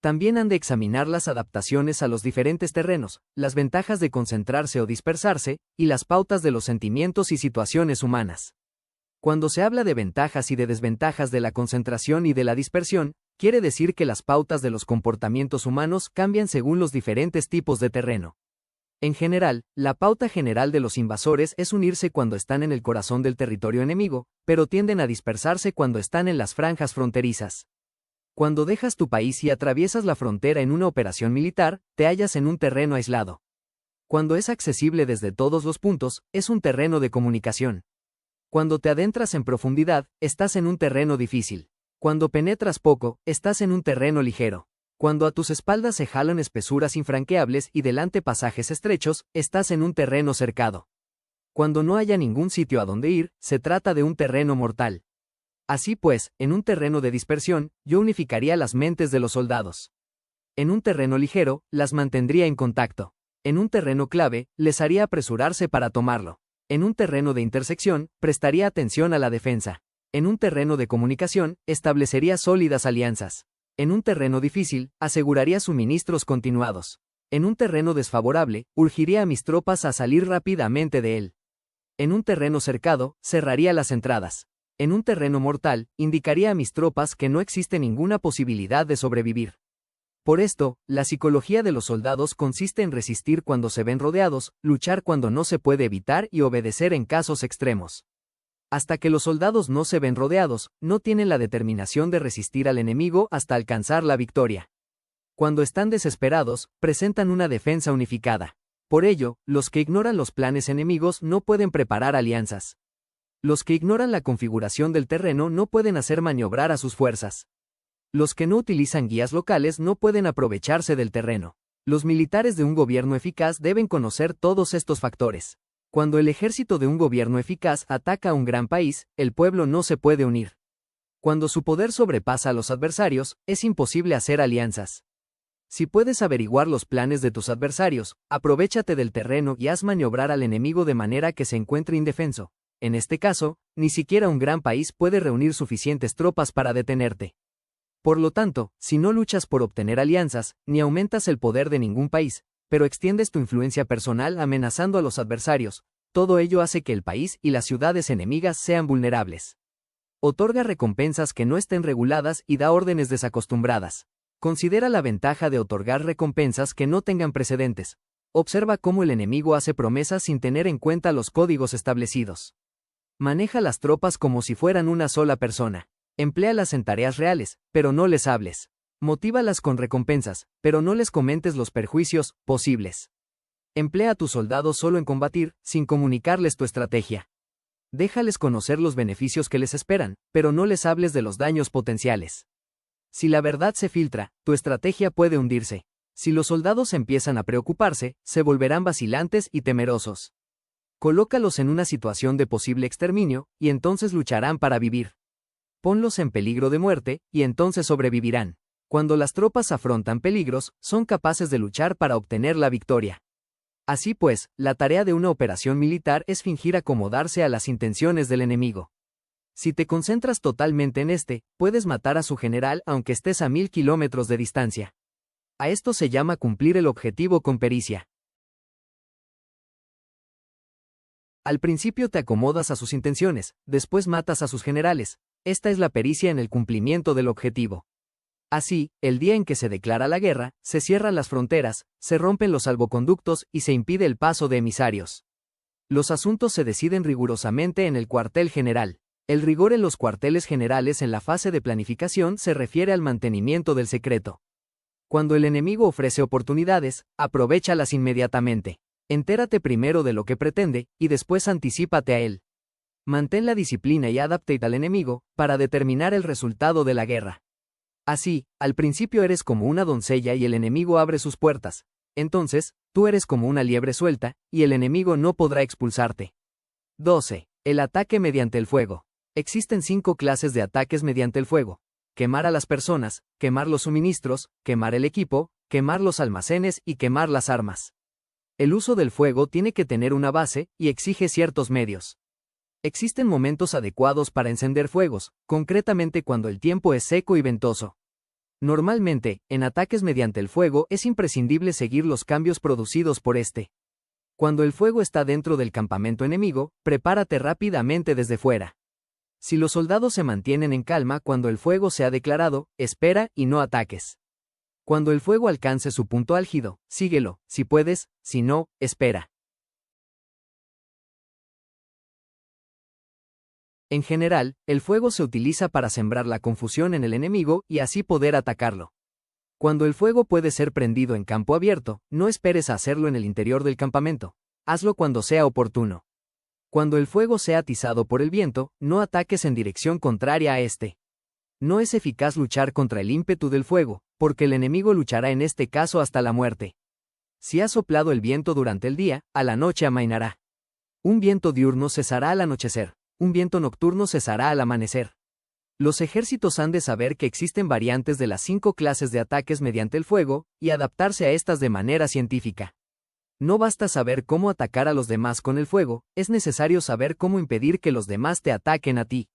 También han de examinar las adaptaciones a los diferentes terrenos, las ventajas de concentrarse o dispersarse, y las pautas de los sentimientos y situaciones humanas. Cuando se habla de ventajas y de desventajas de la concentración y de la dispersión, quiere decir que las pautas de los comportamientos humanos cambian según los diferentes tipos de terreno. En general, la pauta general de los invasores es unirse cuando están en el corazón del territorio enemigo, pero tienden a dispersarse cuando están en las franjas fronterizas. Cuando dejas tu país y atraviesas la frontera en una operación militar, te hallas en un terreno aislado. Cuando es accesible desde todos los puntos, es un terreno de comunicación. Cuando te adentras en profundidad, estás en un terreno difícil. Cuando penetras poco, estás en un terreno ligero. Cuando a tus espaldas se jalan espesuras infranqueables y delante pasajes estrechos, estás en un terreno cercado. Cuando no haya ningún sitio a donde ir, se trata de un terreno mortal. Así pues, en un terreno de dispersión, yo unificaría las mentes de los soldados. En un terreno ligero, las mantendría en contacto. En un terreno clave, les haría apresurarse para tomarlo. En un terreno de intersección, prestaría atención a la defensa. En un terreno de comunicación, establecería sólidas alianzas. En un terreno difícil, aseguraría suministros continuados. En un terreno desfavorable, urgiría a mis tropas a salir rápidamente de él. En un terreno cercado, cerraría las entradas. En un terreno mortal, indicaría a mis tropas que no existe ninguna posibilidad de sobrevivir. Por esto, la psicología de los soldados consiste en resistir cuando se ven rodeados, luchar cuando no se puede evitar y obedecer en casos extremos. Hasta que los soldados no se ven rodeados, no tienen la determinación de resistir al enemigo hasta alcanzar la victoria. Cuando están desesperados, presentan una defensa unificada. Por ello, los que ignoran los planes enemigos no pueden preparar alianzas. Los que ignoran la configuración del terreno no pueden hacer maniobrar a sus fuerzas. Los que no utilizan guías locales no pueden aprovecharse del terreno. Los militares de un gobierno eficaz deben conocer todos estos factores. Cuando el ejército de un gobierno eficaz ataca a un gran país, el pueblo no se puede unir. Cuando su poder sobrepasa a los adversarios, es imposible hacer alianzas. Si puedes averiguar los planes de tus adversarios, aprovéchate del terreno y haz maniobrar al enemigo de manera que se encuentre indefenso. En este caso, ni siquiera un gran país puede reunir suficientes tropas para detenerte. Por lo tanto, si no luchas por obtener alianzas, ni aumentas el poder de ningún país, pero extiendes tu influencia personal amenazando a los adversarios. Todo ello hace que el país y las ciudades enemigas sean vulnerables. Otorga recompensas que no estén reguladas y da órdenes desacostumbradas. Considera la ventaja de otorgar recompensas que no tengan precedentes. Observa cómo el enemigo hace promesas sin tener en cuenta los códigos establecidos. Maneja las tropas como si fueran una sola persona. Empléalas en tareas reales, pero no les hables. Motívalas con recompensas, pero no les comentes los perjuicios posibles. Emplea a tus soldados solo en combatir, sin comunicarles tu estrategia. Déjales conocer los beneficios que les esperan, pero no les hables de los daños potenciales. Si la verdad se filtra, tu estrategia puede hundirse. Si los soldados empiezan a preocuparse, se volverán vacilantes y temerosos. Colócalos en una situación de posible exterminio, y entonces lucharán para vivir. Ponlos en peligro de muerte, y entonces sobrevivirán. Cuando las tropas afrontan peligros, son capaces de luchar para obtener la victoria. Así pues, la tarea de una operación militar es fingir acomodarse a las intenciones del enemigo. Si te concentras totalmente en puedes matar a su general aunque estés a 1000 kilómetros de distancia. A esto se llama cumplir el objetivo con pericia. Al principio te acomodas a sus intenciones, después matas a sus generales. Esta es la pericia en el cumplimiento del objetivo. Así, el día en que se declara la guerra, se cierran las fronteras, se rompen los salvoconductos y se impide el paso de emisarios. Los asuntos se deciden rigurosamente en el cuartel general. El rigor en los cuarteles generales en la fase de planificación se refiere al mantenimiento del secreto. Cuando el enemigo ofrece oportunidades, aprovéchalas inmediatamente. Entérate primero de lo que pretende, y después anticípate a él. Mantén la disciplina y adaptate al enemigo, para determinar el resultado de la guerra. Así, al principio eres como una doncella y el enemigo abre sus puertas. Entonces, tú eres como una liebre suelta, y el enemigo no podrá expulsarte. 12. El ataque mediante el fuego. Existen 5 clases de ataques mediante el fuego. Quemar a las personas, quemar los suministros, quemar el equipo, quemar los almacenes y quemar las armas. El uso del fuego tiene que tener una base, y exige ciertos medios. Existen momentos adecuados para encender fuegos, concretamente cuando el tiempo es seco y ventoso. Normalmente, en ataques mediante el fuego es imprescindible seguir los cambios producidos por Cuando el fuego está dentro del campamento enemigo, prepárate rápidamente desde fuera. Si los soldados se mantienen en calma cuando el fuego se ha declarado, espera y no ataques. Cuando el fuego alcance su punto álgido, síguelo, si puedes, si no, espera. En general, el fuego se utiliza para sembrar la confusión en el enemigo y así poder atacarlo. Cuando el fuego puede ser prendido en campo abierto, no esperes a hacerlo en el interior del campamento. Hazlo cuando sea oportuno. Cuando el fuego sea atizado por el viento, no ataques en dirección contraria a No es eficaz luchar contra el ímpetu del fuego, porque el enemigo luchará en este caso hasta la muerte. Si ha soplado el viento durante el día, a la noche amainará. Un viento diurno cesará al anochecer. Un viento nocturno cesará al amanecer. Los ejércitos han de saber que existen variantes de las 5 clases de ataques mediante el fuego, y adaptarse a estas de manera científica. No basta saber cómo atacar a los demás con el fuego, es necesario saber cómo impedir que los demás te ataquen a ti.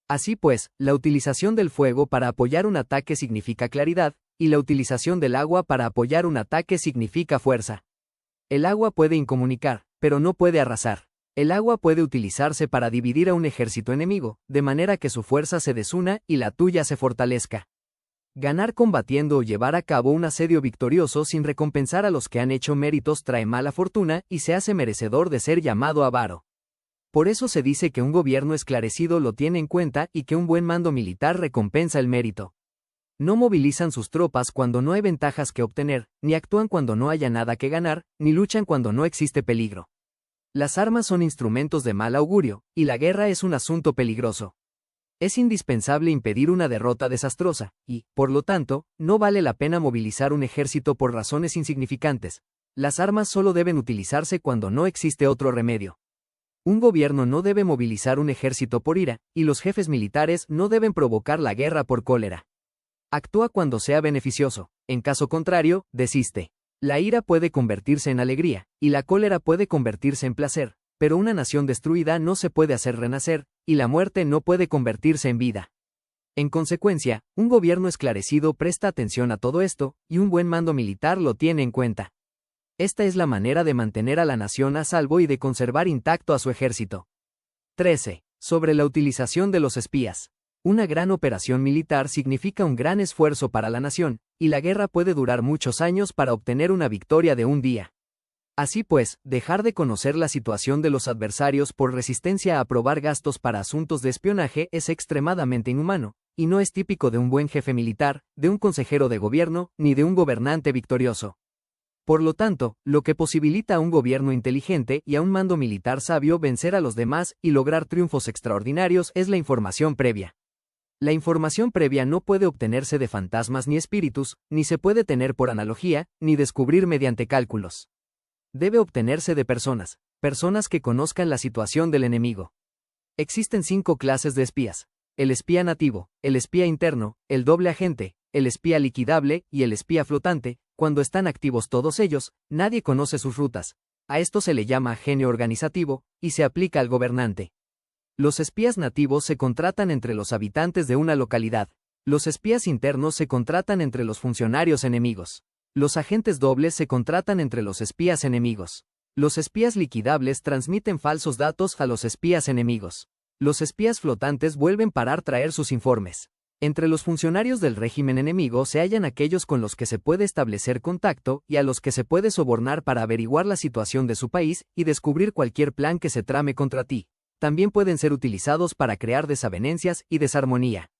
Así pues, la utilización del fuego para apoyar un ataque significa claridad, y la utilización del agua para apoyar un ataque significa fuerza. El agua puede incomunicar, pero no puede arrasar. El agua puede utilizarse para dividir a un ejército enemigo, de manera que su fuerza se desuna y la tuya se fortalezca. Ganar combatiendo o llevar a cabo un asedio victorioso sin recompensar a los que han hecho méritos trae mala fortuna y se hace merecedor de ser llamado avaro. Por eso se dice que un gobierno esclarecido lo tiene en cuenta y que un buen mando militar recompensa el mérito. No movilizan sus tropas cuando no hay ventajas que obtener, ni actúan cuando no haya nada que ganar, ni luchan cuando no existe peligro. Las armas son instrumentos de mal augurio, y la guerra es un asunto peligroso. Es indispensable impedir una derrota desastrosa, y, por lo tanto, no vale la pena movilizar un ejército por razones insignificantes. Las armas solo deben utilizarse cuando no existe otro remedio. Un gobierno no debe movilizar un ejército por ira, y los jefes militares no deben provocar la guerra por cólera. Actúa cuando sea beneficioso, en caso contrario, desiste. La ira puede convertirse en alegría, y la cólera puede convertirse en placer, pero una nación destruida no se puede hacer renacer, y la muerte no puede convertirse en vida. En consecuencia, un gobierno esclarecido presta atención a todo esto, y un buen mando militar lo tiene en cuenta. Esta es la manera de mantener a la nación a salvo y de conservar intacto a su ejército. 13. Sobre la utilización de los espías. Una gran operación militar significa un gran esfuerzo para la nación, y la guerra puede durar muchos años para obtener una victoria de un día. Así pues, dejar de conocer la situación de los adversarios por resistencia a aprobar gastos para asuntos de espionaje es extremadamente inhumano, y no es típico de un buen jefe militar, de un consejero de gobierno, ni de un gobernante victorioso. Por lo tanto, lo que posibilita a un gobierno inteligente y a un mando militar sabio vencer a los demás y lograr triunfos extraordinarios es la información previa. La información previa no puede obtenerse de fantasmas ni espíritus, ni se puede tener por analogía, ni descubrir mediante cálculos. Debe obtenerse de personas que conozcan la situación del enemigo. Existen 5 clases de espías: el espía nativo, el espía interno, el doble agente, el espía liquidable y el espía flotante. Cuando están activos todos ellos, nadie conoce sus rutas. A esto se le llama genio organizativo, y se aplica al gobernante. Los espías nativos se contratan entre los habitantes de una localidad. Los espías internos se contratan entre los funcionarios enemigos. Los agentes dobles se contratan entre los espías enemigos. Los espías liquidables transmiten falsos datos a los espías enemigos. Los espías flotantes vuelven para traer sus informes. Entre los funcionarios del régimen enemigo se hallan aquellos con los que se puede establecer contacto y a los que se puede sobornar para averiguar la situación de su país y descubrir cualquier plan que se trame contra ti. También pueden ser utilizados para crear desavenencias y desarmonía.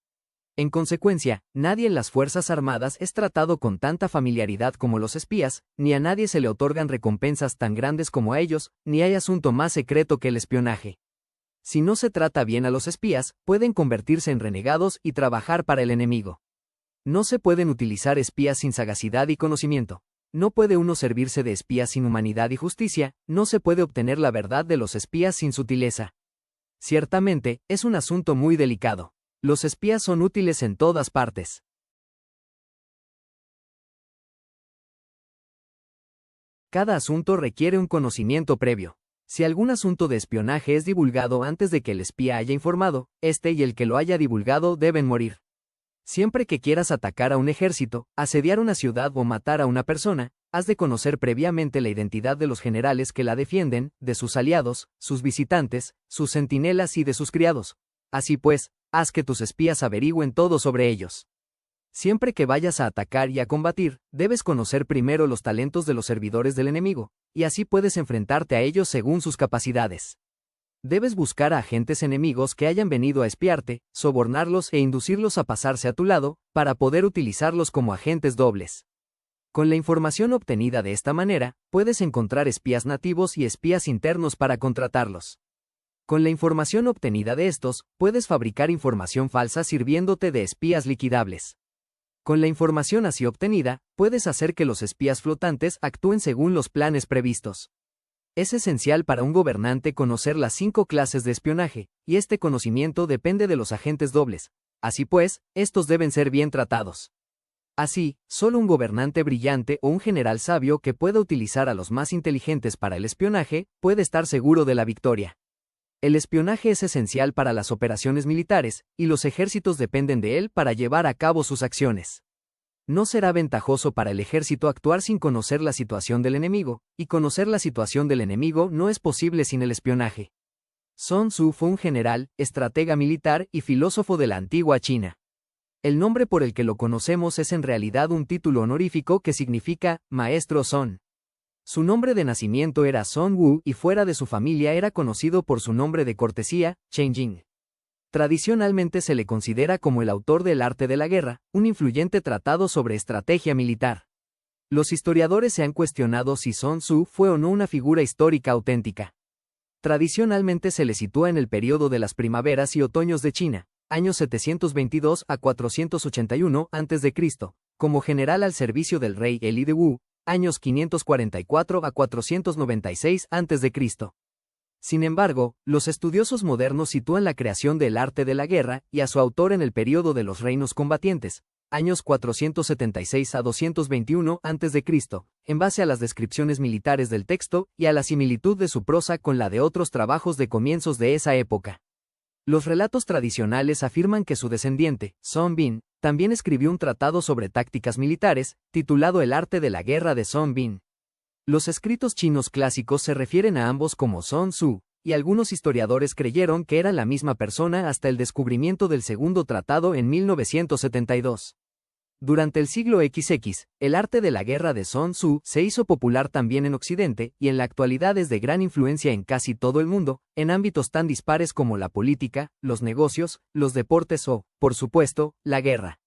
En consecuencia, nadie en las Fuerzas Armadas es tratado con tanta familiaridad como los espías, ni a nadie se le otorgan recompensas tan grandes como a ellos, ni hay asunto más secreto que el espionaje. Si no se trata bien a los espías, pueden convertirse en renegados y trabajar para el enemigo. No se pueden utilizar espías sin sagacidad y conocimiento. No puede uno servirse de espías sin humanidad y justicia, no se puede obtener la verdad de los espías sin sutileza. Ciertamente, es un asunto muy delicado. Los espías son útiles en todas partes. Cada asunto requiere un conocimiento previo. Si algún asunto de espionaje es divulgado antes de que el espía haya informado, este y el que lo haya divulgado deben morir. Siempre que quieras atacar a un ejército, asediar una ciudad o matar a una persona, has de conocer previamente la identidad de los generales que la defienden, de sus aliados, sus visitantes, sus centinelas y de sus criados. Así pues, haz que tus espías averigüen todo sobre ellos. Siempre que vayas a atacar y a combatir, debes conocer primero los talentos de los servidores del enemigo, y así puedes enfrentarte a ellos según sus capacidades. Debes buscar a agentes enemigos que hayan venido a espiarte, sobornarlos e inducirlos a pasarse a tu lado, para poder utilizarlos como agentes dobles. Con la información obtenida de esta manera, puedes encontrar espías nativos y espías internos para contratarlos. Con la información obtenida de estos, puedes fabricar información falsa sirviéndote de espías liquidables. Con la información así obtenida, puedes hacer que los espías flotantes actúen según los planes previstos. Es esencial para un gobernante conocer las 5 clases de espionaje, y este conocimiento depende de los agentes dobles. Así pues, estos deben ser bien tratados. Así, solo un gobernante brillante o un general sabio que pueda utilizar a los más inteligentes para el espionaje, puede estar seguro de la victoria. El espionaje es esencial para las operaciones militares, y los ejércitos dependen de él para llevar a cabo sus acciones. No será ventajoso para el ejército actuar sin conocer la situación del enemigo, y conocer la situación del enemigo no es posible sin el espionaje. Sun Tzu fue un general, estratega militar y filósofo de la antigua China. El nombre por el que lo conocemos es en realidad un título honorífico que significa Maestro Sun. Su nombre de nacimiento era Sun Wu y fuera de su familia era conocido por su nombre de cortesía, Chen Jing. Tradicionalmente se le considera como el autor del Arte de la Guerra, un influyente tratado sobre estrategia militar. Los historiadores se han cuestionado si Sun Tzu fue o no una figura histórica auténtica. Tradicionalmente se le sitúa en el período de las primaveras y otoños de China, años 722 a 481 a.C., como general al servicio del rey Eli de Wu, años 544 a 496 a.C. Sin embargo, los estudiosos modernos sitúan la creación del arte de la guerra y a su autor en el período de los reinos combatientes, años 476 a 221 a.C., en base a las descripciones militares del texto y a la similitud de su prosa con la de otros trabajos de comienzos de esa época. Los relatos tradicionales afirman que su descendiente, Song Bin, también escribió un tratado sobre tácticas militares, titulado El arte de la guerra de Song Bin. Los escritos chinos clásicos se refieren a ambos como Sun Tzu, y algunos historiadores creyeron que eran la misma persona hasta el descubrimiento del segundo tratado en 1972. Durante el siglo XX, el arte de la guerra de Sun Tzu se hizo popular también en Occidente y en la actualidad es de gran influencia en casi todo el mundo, en ámbitos tan dispares como la política, los negocios, los deportes o, por supuesto, la guerra.